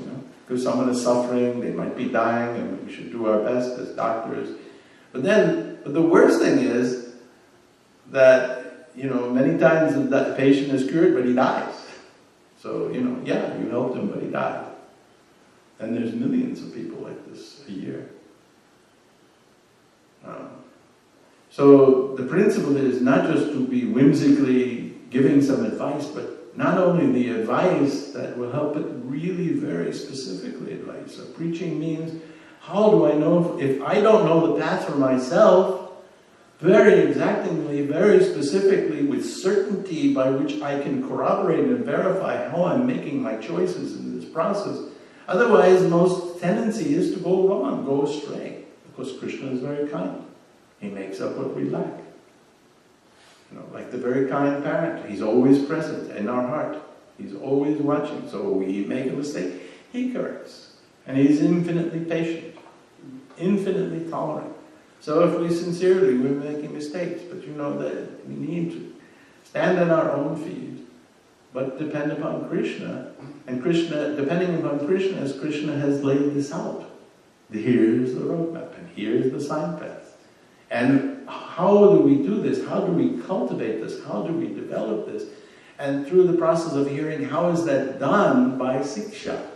because someone is suffering, they might be dying, and we should do our best as doctors. But the worst thing is that, many times that patient is cured, but he dies. So, you helped him, but he died. And there's millions of people like this a year. So the principle is not just to be whimsically giving some advice, but not only the advice that will help, but really very specifically advice. So preaching means, how do I know if I don't know the path for myself, very exactingly, very specifically, with certainty by which I can corroborate and verify how I'm making my choices in this process, Otherwise, most tendency is to go wrong, go astray, because Krishna is very kind. He makes up what we lack. You know, like the very kind parent, he's always present in our heart. He's always watching. So we make a mistake, he corrects. And he's infinitely patient, infinitely tolerant. So if we sincerely, we're making mistakes, but you know that we need to stand on our own feet, but depend upon Krishna. And Krishna, depending upon Krishna, as Krishna has laid this out. Here's the roadmap, and here's the signpost. And how do we do this? How do we cultivate this? How do we develop this? And through the process of hearing, how is that done? By siksha.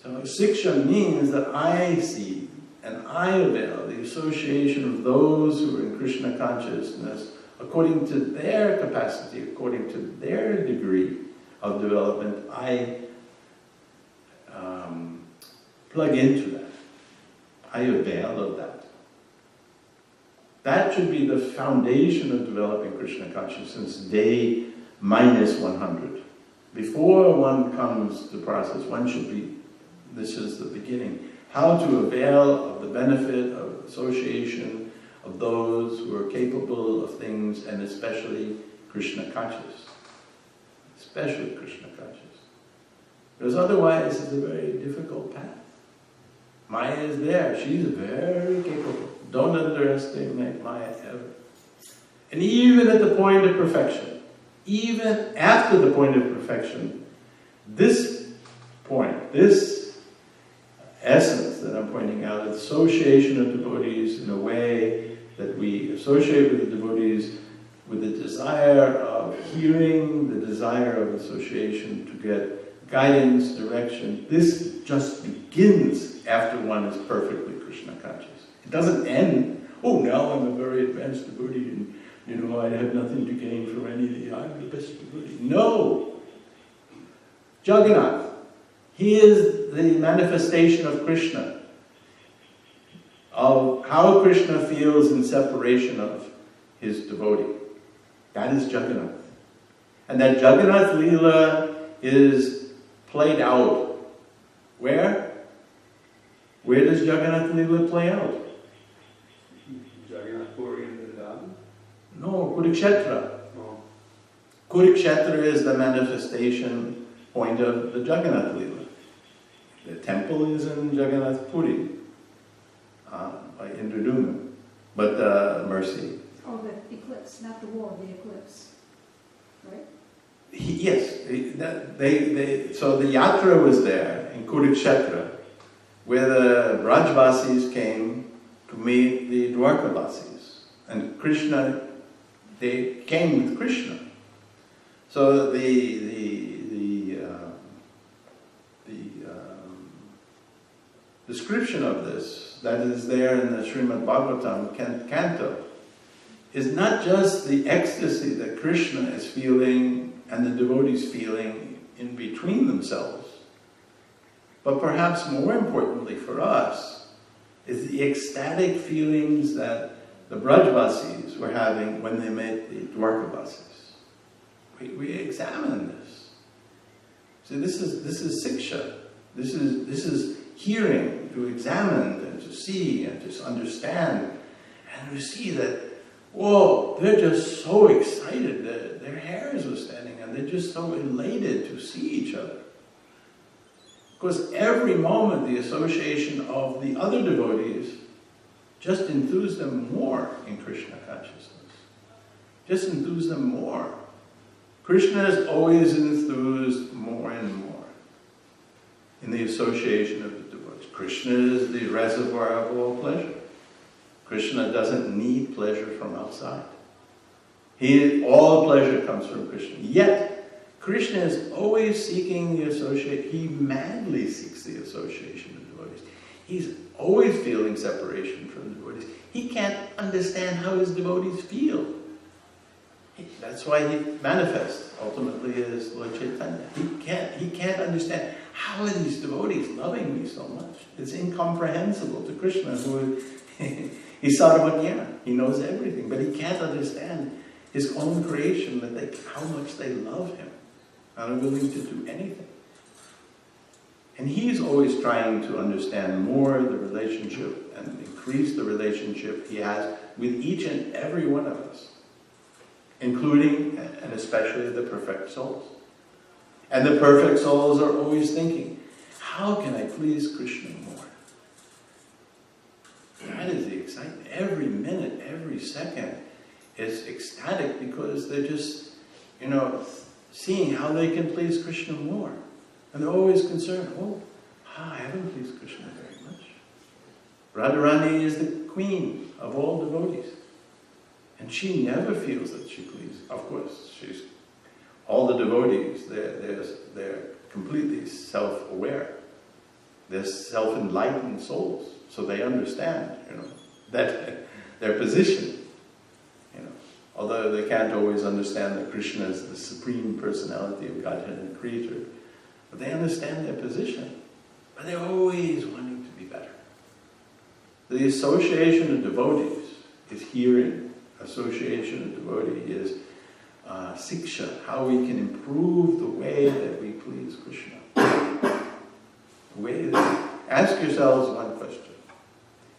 So siksha means that I see and I avail the association of those who are in Krishna consciousness according to their capacity, according to their degree of development. I plug into that. I avail of that. That should be the foundation of developing Krishna consciousness, day minus 100. Before one comes to process, one should be, this is the beginning, how to avail of the benefit of association of those who are capable of things, and especially Krishna conscious. Especially Krishna conscious. Because otherwise it's a very difficult path. Maya is there, she's very capable. Don't underestimate Maya ever. And even at the point of perfection, even after the point of perfection, this point, this essence that I'm pointing out, association of devotees in a way that we associate with the devotees with the desire of hearing, the desire of association to get guidance, direction. This just begins after one is perfectly Krishna conscious. It doesn't end, oh, now I'm a very advanced devotee and, you know, I have nothing to gain from anything, I'm the best devotee. No! Jagannath, he is the manifestation of Krishna, of how Krishna feels in separation of his devotee. That is Jagannath. And that Jagannath Leela is played out. Where? Where does Jagannath Leela play out? Jagannath Puri in Vrindavan? No, Kurukshetra. Oh. Kurukshetra is the manifestation point of the Jagannath Leela. The temple is in Jagannath Puri, by Indraduma. But Mercy. Oh, the eclipse, not the war, the eclipse, right? Yes, so the yatra was there in Kurukshetra, where the Brajvasis came to meet the Dwarkavasis. And Krishna, they came with Krishna. So the description of this, that is there in the Srimad Bhagavatam canto, is not just the ecstasy that Krishna is feeling and the devotees feeling in between themselves, but perhaps more importantly for us, is the ecstatic feelings that the Brajvasis were having when they met the Dwarkavasis. We examine this. See, this is siksha. This is hearing, to examine and to see and to understand, and we see that, whoa, they're just so excited that their hairs were standing and they're just so elated to see each other. Because every moment the association of the other devotees just enthused them more in Krishna consciousness. Just enthused them more. Krishna is always enthused more and more in the association of the devotees. Krishna is the reservoir of all pleasure. Krishna doesn't need pleasure from outside. All pleasure comes from Krishna. Yet, Krishna is always seeking the association. He madly seeks the association of devotees. He's always feeling separation from the devotees. He can't understand how his devotees feel. That's why he manifests ultimately as Lord Chaitanya. He can't understand, how are these devotees loving me so much? It's incomprehensible to Krishna, who he's Sarvajna. He knows everything, but he can't understand his own creation, that how much they love him and are willing to do anything. And he's always trying to understand more the relationship and increase the relationship he has with each and every one of us, including and especially the perfect souls. And the perfect souls are always thinking, how can I please Krishna more? That is the excitement. Every minute, every second is ecstatic because they're just, seeing how they can please Krishna more. And they're always concerned, I haven't pleased Krishna very much. Radharani is the queen of all devotees. And she never feels that she pleases. Of course, all the devotees, they're completely self-aware. They're self-enlightened souls. So they understand, that their position. Although they can't always understand that Krishna is the supreme personality of Godhead and Creator. But they understand their position. But they're always wanting to be better. The association of devotees is hearing. Association of devotee is siksha, how we can improve the way that we please Krishna. Ask yourselves one question.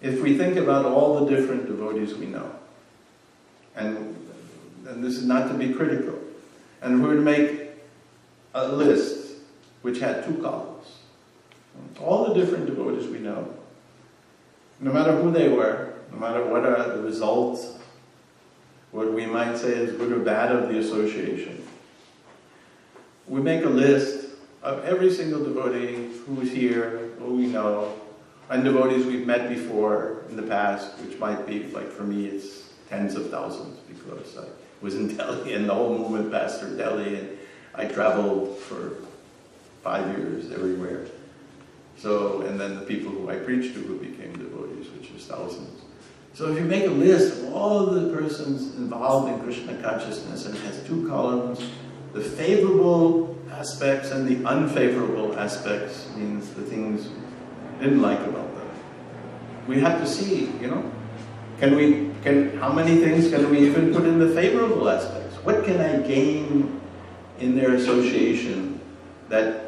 If we think about all the different devotees we know, and this is not to be critical, and we were to make a list which had 2 columns. All the different devotees we know, no matter who they were, no matter what are the results, what we might say is good or bad of the association, we make a list of every single devotee who's here, who we know, and devotees we've met before in the past, which might be, like for me, it's tens of thousands, because I was in Delhi and the whole movement passed through Delhi, and I traveled for 5 years everywhere. So, and then the people who I preached to who became devotees, which is thousands. So if you make a list of all the persons involved in Krishna consciousness, and it has 2 columns, the favorable aspects and the unfavorable aspects, means the things we didn't like about them. We have to see, how many things can we even put in the favorable aspects? What can I gain in their association that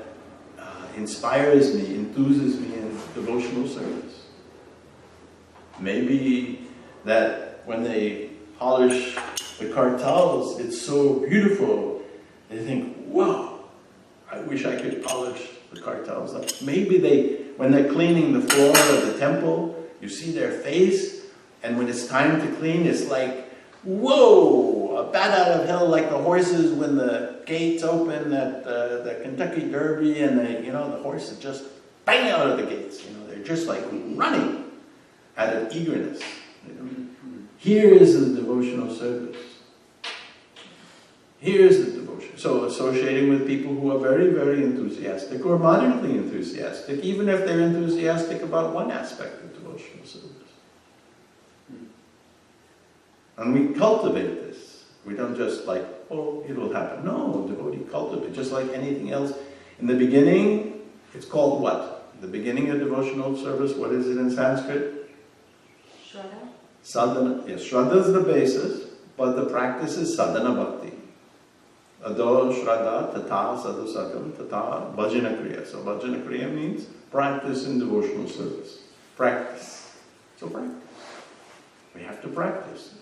inspires me, enthuses me in devotional service? Maybe that when they polish the kartals, it's so beautiful. They think, wow, I wish I could polish the kartals. Like maybe when they're cleaning the floor of the temple, you see their face, and when it's time to clean, it's like, whoa, a bat out of hell, like the horses when the gates open at the Kentucky Derby, and the horses just bang out of the gates. They're just like running out of eagerness. Here is the devotional service. Here's the devotion. So associating with people who are very, very enthusiastic or moderately enthusiastic, even if they're enthusiastic about one aspect of devotional service. And we cultivate this. We don't just like, it'll happen. No, devotee cultivate, just like anything else. In the beginning, it's called what? The beginning of devotional service, what is it in Sanskrit? Shraddha. Sadhana. Yes, Shraddha is the basis, but the practice is sadhana bhakti. Ado Shraddha tata sadhusakam tata bhajana kriya. So bhajana kriya means practice in devotional service. Practice. So practice. We have to practice.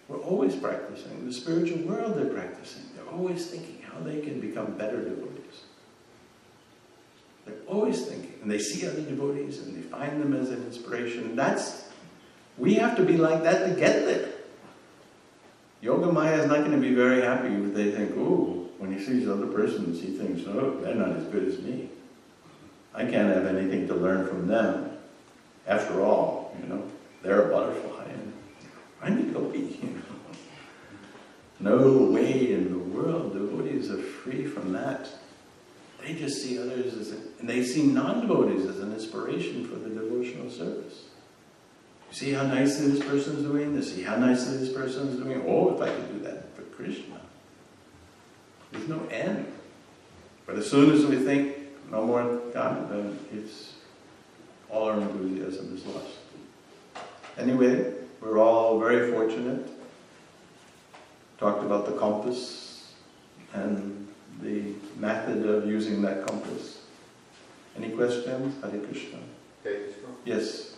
We're always practicing. In the spiritual world they're practicing. They're always thinking how they can become better devotees. They're always thinking. And they see other devotees and they find them as an inspiration. We have to be like that to get there. Yoga Maya is not going to be very happy if they think, when he sees other persons, he thinks, they're not as good as me. I can't have anything to learn from them. After all, they're a butterfly and I'm a yogi. No way in the world devotees are free from that. They just see others and they see non-devotees as an inspiration for the devotional service. You see how nicely this person's doing? You see how nicely this person's doing? If I could do that for Krishna. There's no end. But as soon as we think, no more God, then all our enthusiasm is lost. Anyway, we're all very fortunate. Talked about the compass and the method of using that compass. Any questions? Hare Krishna. Yes.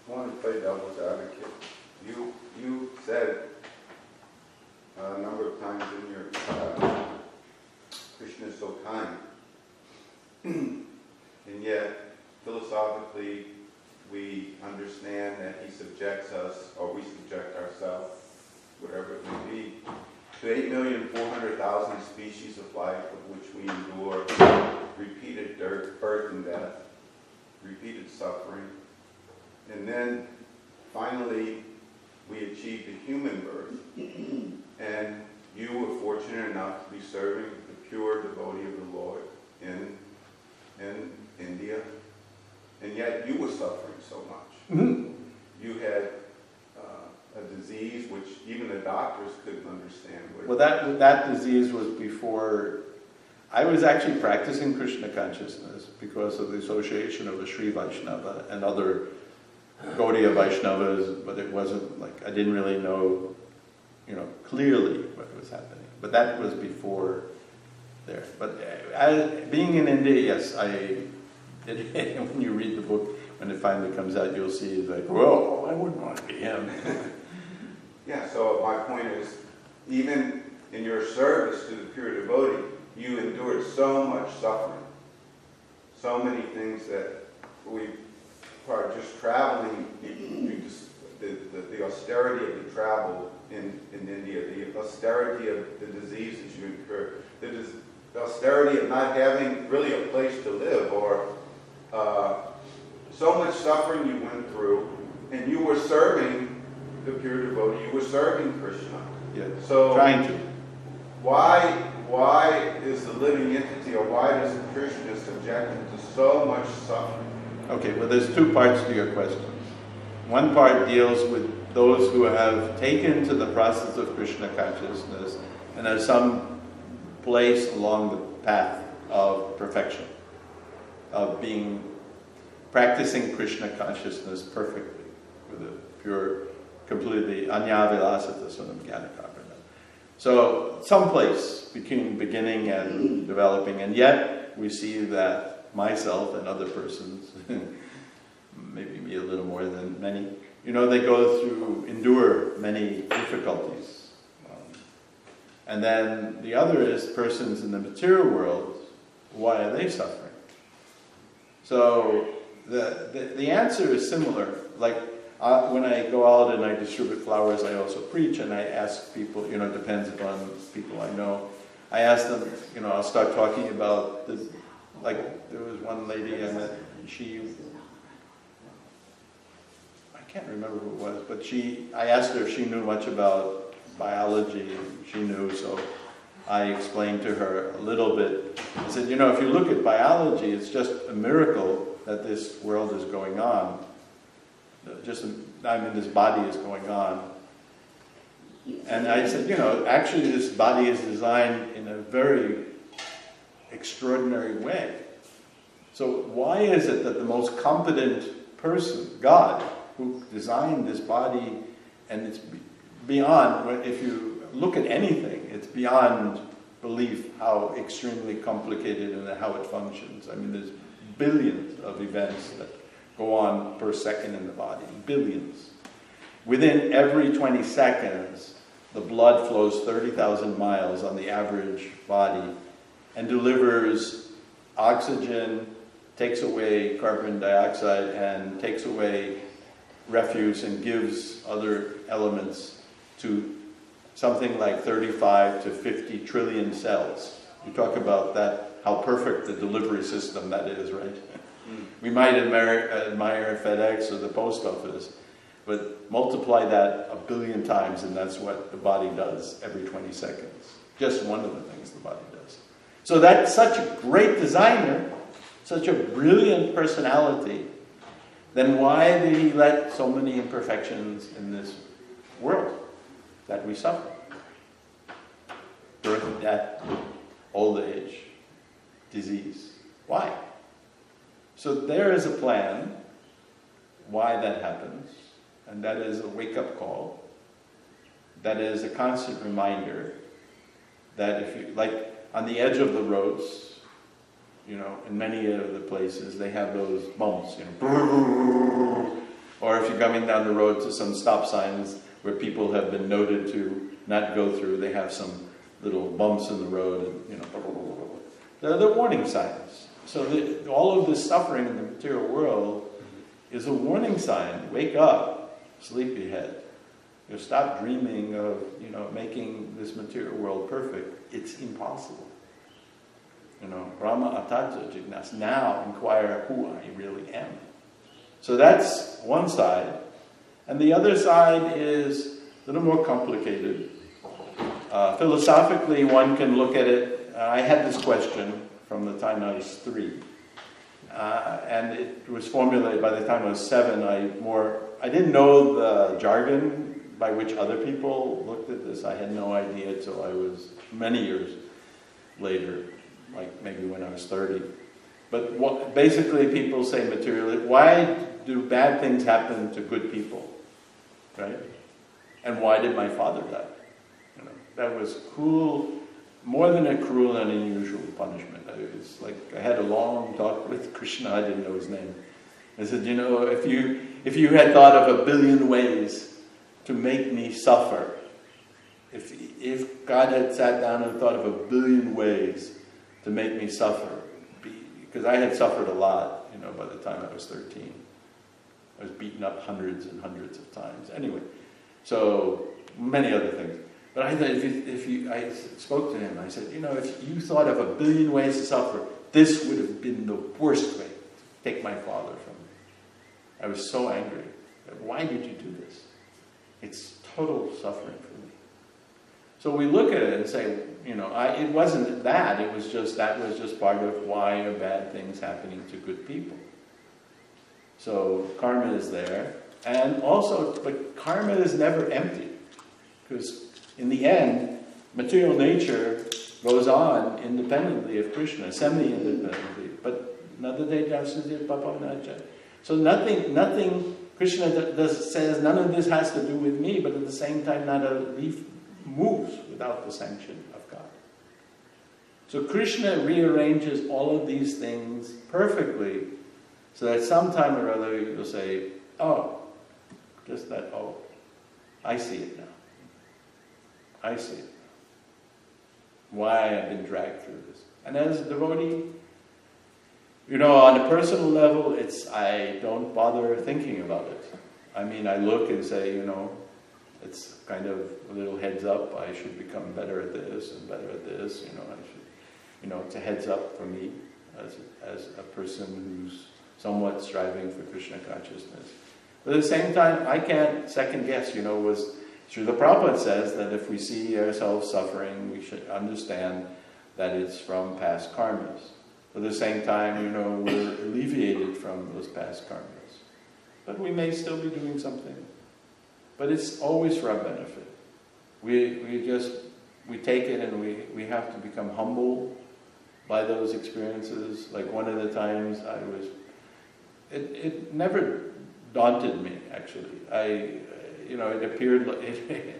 I want to play devil's advocate. You said a number of times in your Krishna is so kind, and yet philosophically we understand that he subjects us, or we subject ourselves, whatever it may be, to 8,400,000 species of life of which we endure repeated birth and death, repeated suffering, and then finally we achieve the human birth, and you were fortunate enough to be serving the pure devotee of the Lord in India, and yet you were suffering so much. Mm-hmm. You had a disease which even the doctors couldn't understand. Well, that disease was before. I was actually practicing Krishna consciousness because of the association of a Sri Vaishnava and other Gaudiya Vaishnavas, but it wasn't like, I didn't really know, clearly what was happening. But that was before there. But being in India, yes, when you read the book, when it finally comes out, you'll see it's like, whoa, I wouldn't want to be him. Yeah, so my point is, even in your service to the pure devotee, you endured so much suffering, so many things that we are just traveling, the austerity of the travel in India, the austerity of the diseases you incur, the austerity of not having really a place to live, or so much suffering you went through, and you were serving the pure devotee, you were serving Krishna. Yeah, so trying to. Why is the living entity, or why does Krishna subject him to so much suffering? Okay, well, there's two parts to your question. One part deals with those who have taken to the process of Krishna consciousness and have some place along the path of perfection, of practicing Krishna consciousness perfectly, with a pure, completely anyavilasata sunam jnanakarana. So, someplace between beginning and developing, and yet we see that myself and other persons, maybe me a little more than many, they endure many difficulties. And then the other is persons in the material world, why are they suffering? So, the answer is similar. Like, when I go out and I distribute flowers, I also preach, and I ask people, it depends upon people I know. I ask them, I'll start talking about this. Like, there was one lady I met, I can't remember who it was, but I asked her if she knew much about biology, and she knew, so I explained to her a little bit. I said, if you look at biology, it's just a miracle that this world is going on. This body is going on. And I said, actually this body is designed in a very extraordinary way. So why is it that the most competent person, God, who designed this body, and it's beyond, if you look at anything, it's beyond belief how extremely complicated and how it functions. There's billions of events that go on per second in the body, billions. Within every 20 seconds, the blood flows 30,000 miles on the average body and delivers oxygen, takes away carbon dioxide, and takes away refuse and gives other elements to something like 35 to 50 trillion cells. You talk about that, how perfect the delivery system that is, right? We might admire FedEx or the post office, but multiply that 1 billion times, and that's what the body does every 20 seconds. Just one of the things the body does. So that's such a great designer, such a brilliant personality, then why did he let so many imperfections in this world that we suffer? Birth, death, old age, disease. Why? So there is a plan why that happens, and that is a wake-up call. That is a constant reminder that if you, like on the edge of the roads, you know, in many of the places they have those bumps, you know. Or if you're coming down the road to some stop signs where people have been noted to not go through, they have some little bumps in the road, and, you know, they're warning signs. So all of this suffering in the material world is a warning sign. Wake up, sleepyhead. You know, stop dreaming of, you know, making this material world perfect. It's impossible. You know, Brahma Ataja Jignas. Now inquire who I really am. So that's one side. And the other side is a little more complicated. Philosophically, one can look at it. I had this question from the time I was 3. And it was formulated by the time I was 7. I didn't know the jargon by which other people looked at this. I had no idea until I was many years later, like maybe when I was 30. But basically people say materially, why do bad things happen to good people? Right? And why did my father die? You know, that was cruel, more than a cruel and unusual punishment. It was like, I had a long talk with Krishna, I didn't know his name. I said, you know, if you had thought of 1 billion ways to make me suffer, if God had sat down and thought of 1 billion ways to make me suffer, because I had suffered a lot, you know, by the time I was 13. I was beaten up hundreds and hundreds of times. Anyway, so many other things. But I thought, I spoke to him, I said, you know, if you thought of 1 billion ways to suffer, this would have been the worst way to take my father from me. I was so angry. Why did you do this? It's total suffering for me. So we look at it and say, you know, it wasn't that. It was just, that was just part of why are bad things happening to good people. So karma is there. And also, but karma is never empty. Because in the end, material nature goes on independently of Krishna, semi-independently. But so nothing, Krishna says none of this has to do with me, but at the same time not a leaf moves without the sanction of God. So Krishna rearranges all of these things perfectly so that sometime or other you'll say, oh, just that, oh, I see it now. I see it. Why I've been dragged through this. And as a devotee, you know, on a personal level, I don't bother thinking about it. I mean, I look and say, you know, it's kind of a little heads up. I should become better at this and better at this. You know, I should, you know, it's a heads up for me as a person who's somewhat striving for Krishna consciousness. But at the same time, I can't second guess. You know, Srila Prabhupada says that if we see ourselves suffering, we should understand that it's from past karmas. At the same time, you know, we're alleviated from those past karmas. But we may still be doing something. But it's always for our benefit. We take it and we have to become humble by those experiences. Like one of the times it never daunted me, actually. It appeared like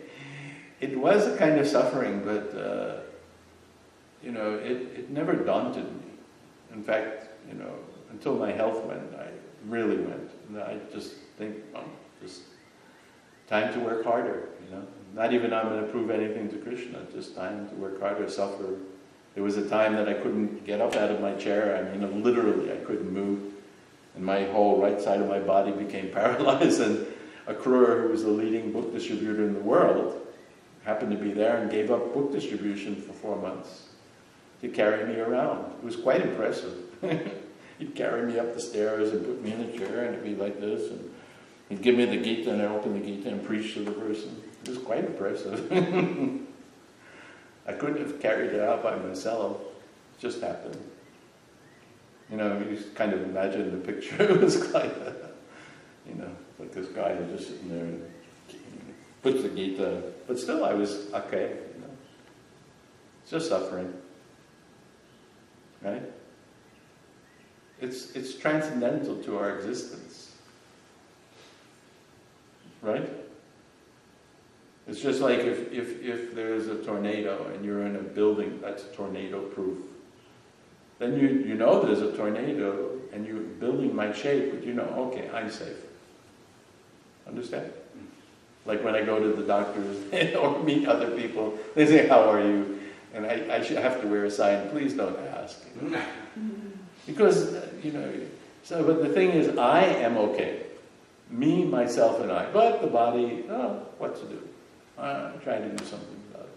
it was a kind of suffering, but it never daunted me. In fact, you know, until my health went, I really went. And I just think, just time to work harder, you know. Not even I'm going to prove anything to Krishna, just time to work harder, suffer. There was a time that I couldn't get up out of my chair. I mean, literally, I couldn't move. And my whole right side of my body became paralyzed. And Akrura, who was the leading book distributor in the world, happened to be there and gave up book distribution for 4 months to carry me around. It was quite impressive. He'd carry me up the stairs and put me in a chair, and it'd be like this, and he'd give me the Gita, and I'd open the Gita and preach to the person. It was quite impressive. I couldn't have carried it out by myself. It just happened. You know, you just kind of imagine the picture. It was like that. You know, like this guy who's just sitting there and puts the Gita. But still, I was okay. You know, it's just suffering. Right? It's transcendental to our existence. Right? It's just like if there's a tornado and you're in a building that's tornado proof. Then you know there's a tornado and your building might shake, but you know, okay, I'm safe. Understand? Like when I go to the doctors or meet other people, they say, how are you? And I should have to wear a sign, please don't ask. Because, but the thing is, I am okay. Me, myself, and I. But the body, what to do? I'm trying to do something about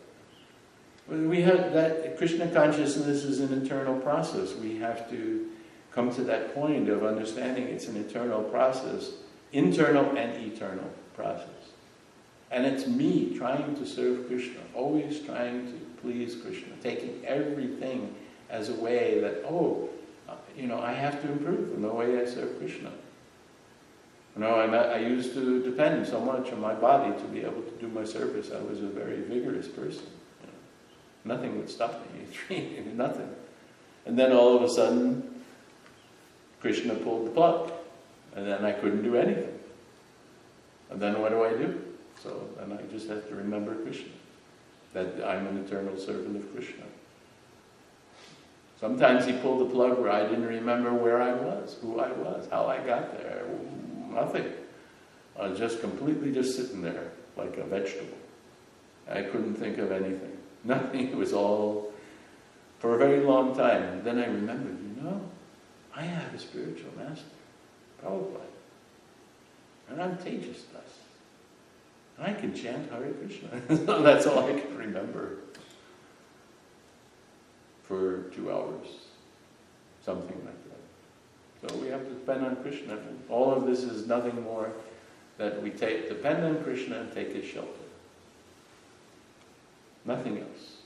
it. We have that, Krishna consciousness is an internal process. We have to come to that point of understanding it's an eternal process, internal and eternal process. And it's me trying to serve Krishna, always trying to please Krishna, taking everything as a way that, I have to improve in the way I serve Krishna. I used to depend so much on my body to be able to do my service. I was a very vigorous person. Nothing would stop me, nothing. And then all of a sudden, Krishna pulled the plug. And then I couldn't do anything. And then what do? So then I just have to remember Krishna, that I'm an eternal servant of Krishna. Sometimes he pulled the plug where I didn't remember where I was, who I was, how I got there, nothing. I was just completely just sitting there like a vegetable. I couldn't think of anything. Nothing. It was all for a very long time. And then I remembered, I have a spiritual master, Prabhu. And I'm Tejiyas. I can chant Hare Krishna. That's all I can remember. For 2 hours. Something like that. So we have to depend on Krishna. All of this is nothing more that we depend on Krishna and take his shelter. Nothing else.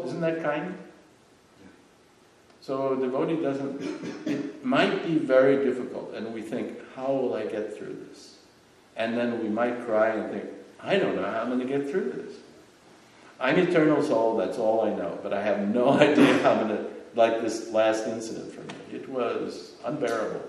Isn't that kind? So a devotee it might be very difficult, and we think, how will I get through this? And then we might cry and think, I don't know how I'm going to get through this. I'm eternal soul, that's all I know, but I have no idea how I'm going to, like this last incident for me. It was unbearable.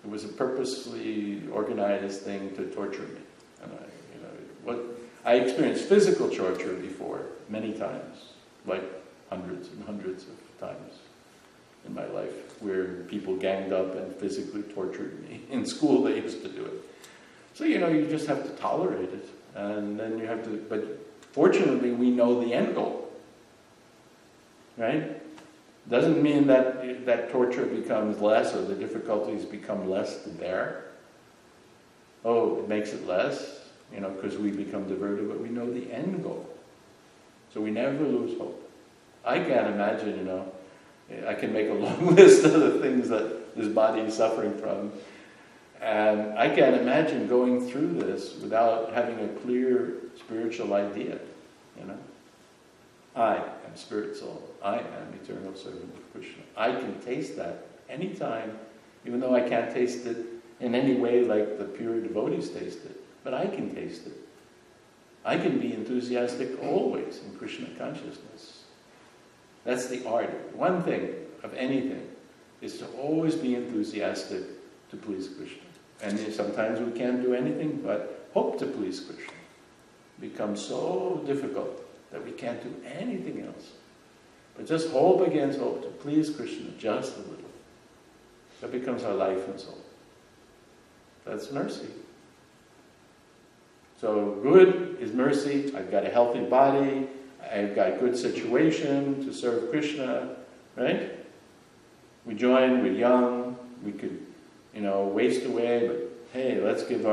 It was a purposely organized thing to torture me. And I experienced physical torture before, many times, like hundreds and hundreds of times in my life, where people ganged up and physically tortured me. In school they used to do it. So, you just have to tolerate it. And then you have to, but fortunately we know the end goal. Right? Doesn't mean that torture becomes less or the difficulties become less to bear. It makes it less, because we become diverted, but we know the end goal. So we never lose hope. I can't imagine, I can make a long list of the things that this body is suffering from. And I can't imagine going through this without having a clear spiritual idea, I am spirit soul. I am eternal servant of Krishna. I can taste that anytime, even though I can't taste it in any way like the pure devotees taste it. But I can taste it. I can be enthusiastic always in Krishna consciousness. That's the art. One thing of anything is to always be enthusiastic to please Krishna. And sometimes we can't do anything but hope to please Krishna. It becomes so difficult that we can't do anything else. But just hope against hope to please Krishna just a little. That becomes our life and soul. That's mercy. So good is mercy. I've got a healthy body. I've got a good situation to serve Krishna. Right? We join, we're young. We could, waste away. But hey, let's give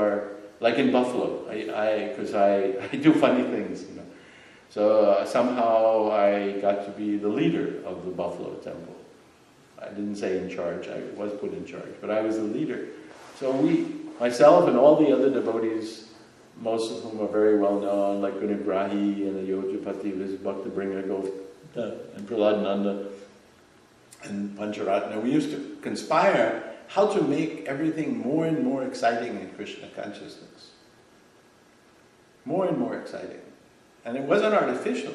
like in Buffalo. Because I do funny things, So somehow I got to be the leader of the Buffalo Temple. I didn't say in charge, I was put in charge, but I was the leader. So myself and all the other devotees, most of whom are very well known, like Gunagrahi and Ayojapati, Bhakta-Bringer Gopta and Prahlad and Pancharatna, we used to conspire how to make everything more and more exciting in Krishna consciousness. More and more exciting. And it wasn't artificial.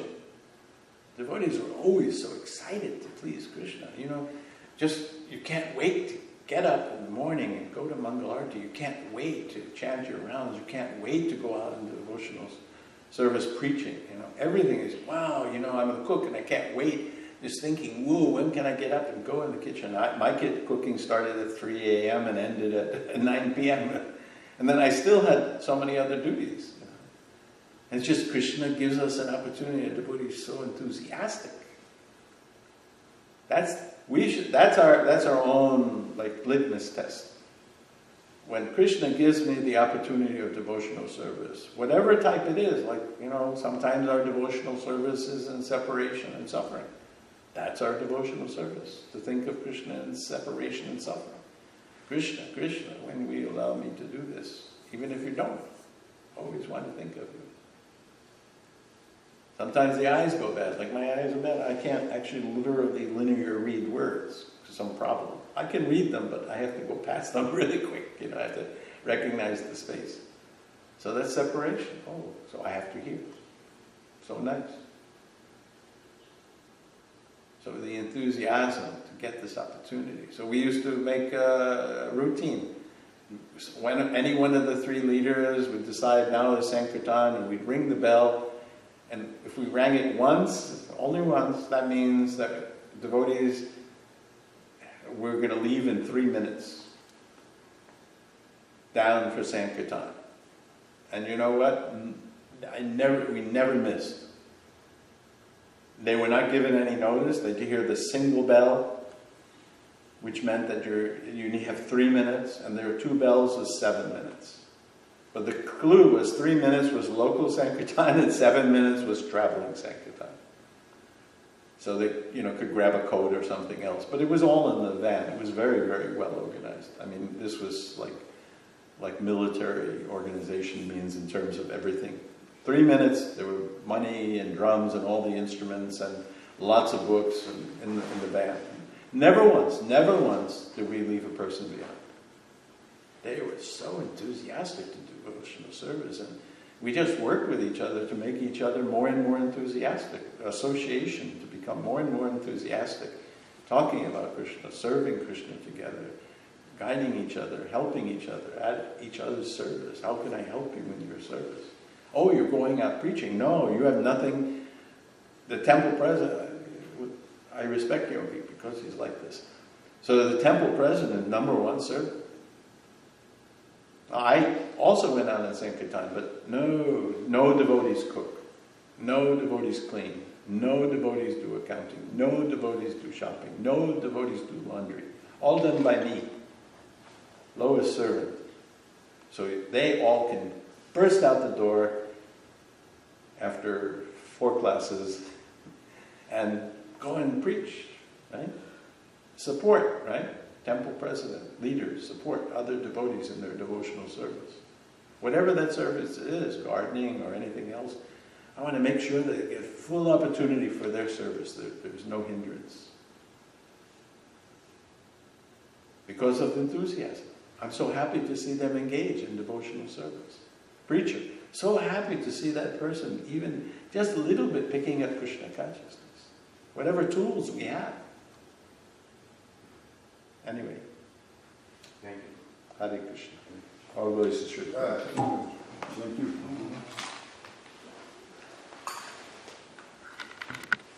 Devotees were always so excited to please Krishna. You can't wait to get up in the morning and go to Mangalarti. You can't wait to chant your rounds. You can't wait to go out into devotional service preaching. Everything is, wow, I'm a cook and I can't wait is thinking, whoa, when can I get up and go in the kitchen? My cooking started at 3 a.m. and ended at 9 p.m. And then I still had so many other duties. You know? And it's just Krishna gives us an opportunity, a devotee is so enthusiastic. That's our own like litmus test. When Krishna gives me the opportunity of devotional service, whatever type it is, like, you know, sometimes our devotional service is in separation and suffering. That's our devotional service, to think of Krishna in separation and suffering. Krishna, Krishna, when will you allow me to do this? Even if you don't, always want to think of you. Sometimes the eyes go bad, like my eyes are bad. I can't actually literally linear read words, some problem. I can read them, but I have to go past them really quick. You know, I have to recognize the space. So that's separation. Oh, so I have to hear. So nice. So the enthusiasm to get this opportunity. So we used to make a routine. When any one of the three leaders would decide now is Sankirtan, and we'd ring the bell, and if we rang it once, only once, that means that devotees, we're going to leave in 3 minutes down for Sankirtan. And you know what? We never missed. They were not given any notice. They did hear the single bell, which meant that you have 3 minutes, and there were 2 bells with 7 minutes. But the clue was 3 minutes was local Sankirtan and 7 minutes was traveling Sankirtan. So they, could grab a coat or something else. But it was all in the van. It was very, very well organized. I mean, this was like military organization means in terms of everything. 3 minutes, there were money and drums and all the instruments and lots of books in the van. Never once did we leave a person behind. They were so enthusiastic to do devotional service, and we just worked with each other to make each other more and more enthusiastic. Association, to become more and more enthusiastic, talking about Krishna, serving Krishna together, guiding each other, helping each other, at each other's service. How can I help you in your service? Oh, you're going out preaching. No, you have nothing. The temple president, I respect Yogi because he's like this. So the temple president, number one servant. I also went out on Sankirtan, but no devotees cook. No devotees clean. No devotees do accounting. No devotees do shopping. No devotees do laundry. All done by me. Lowest servant. So they all can burst out the door after 4 classes and go and preach, right? Support, right? Temple president, leaders, support other devotees in their devotional service. Whatever that service is, gardening or anything else, I want to make sure that they get full opportunity for their service. There's no hindrance. Because of enthusiasm. I'm so happy to see them engage in devotional service. Preacher, so happy to see that person even just a little bit picking up Krishna consciousness. Whatever tools we have. Anyway. Thank you. Hare Krishna. All glories to Sri Krishna. Thank you.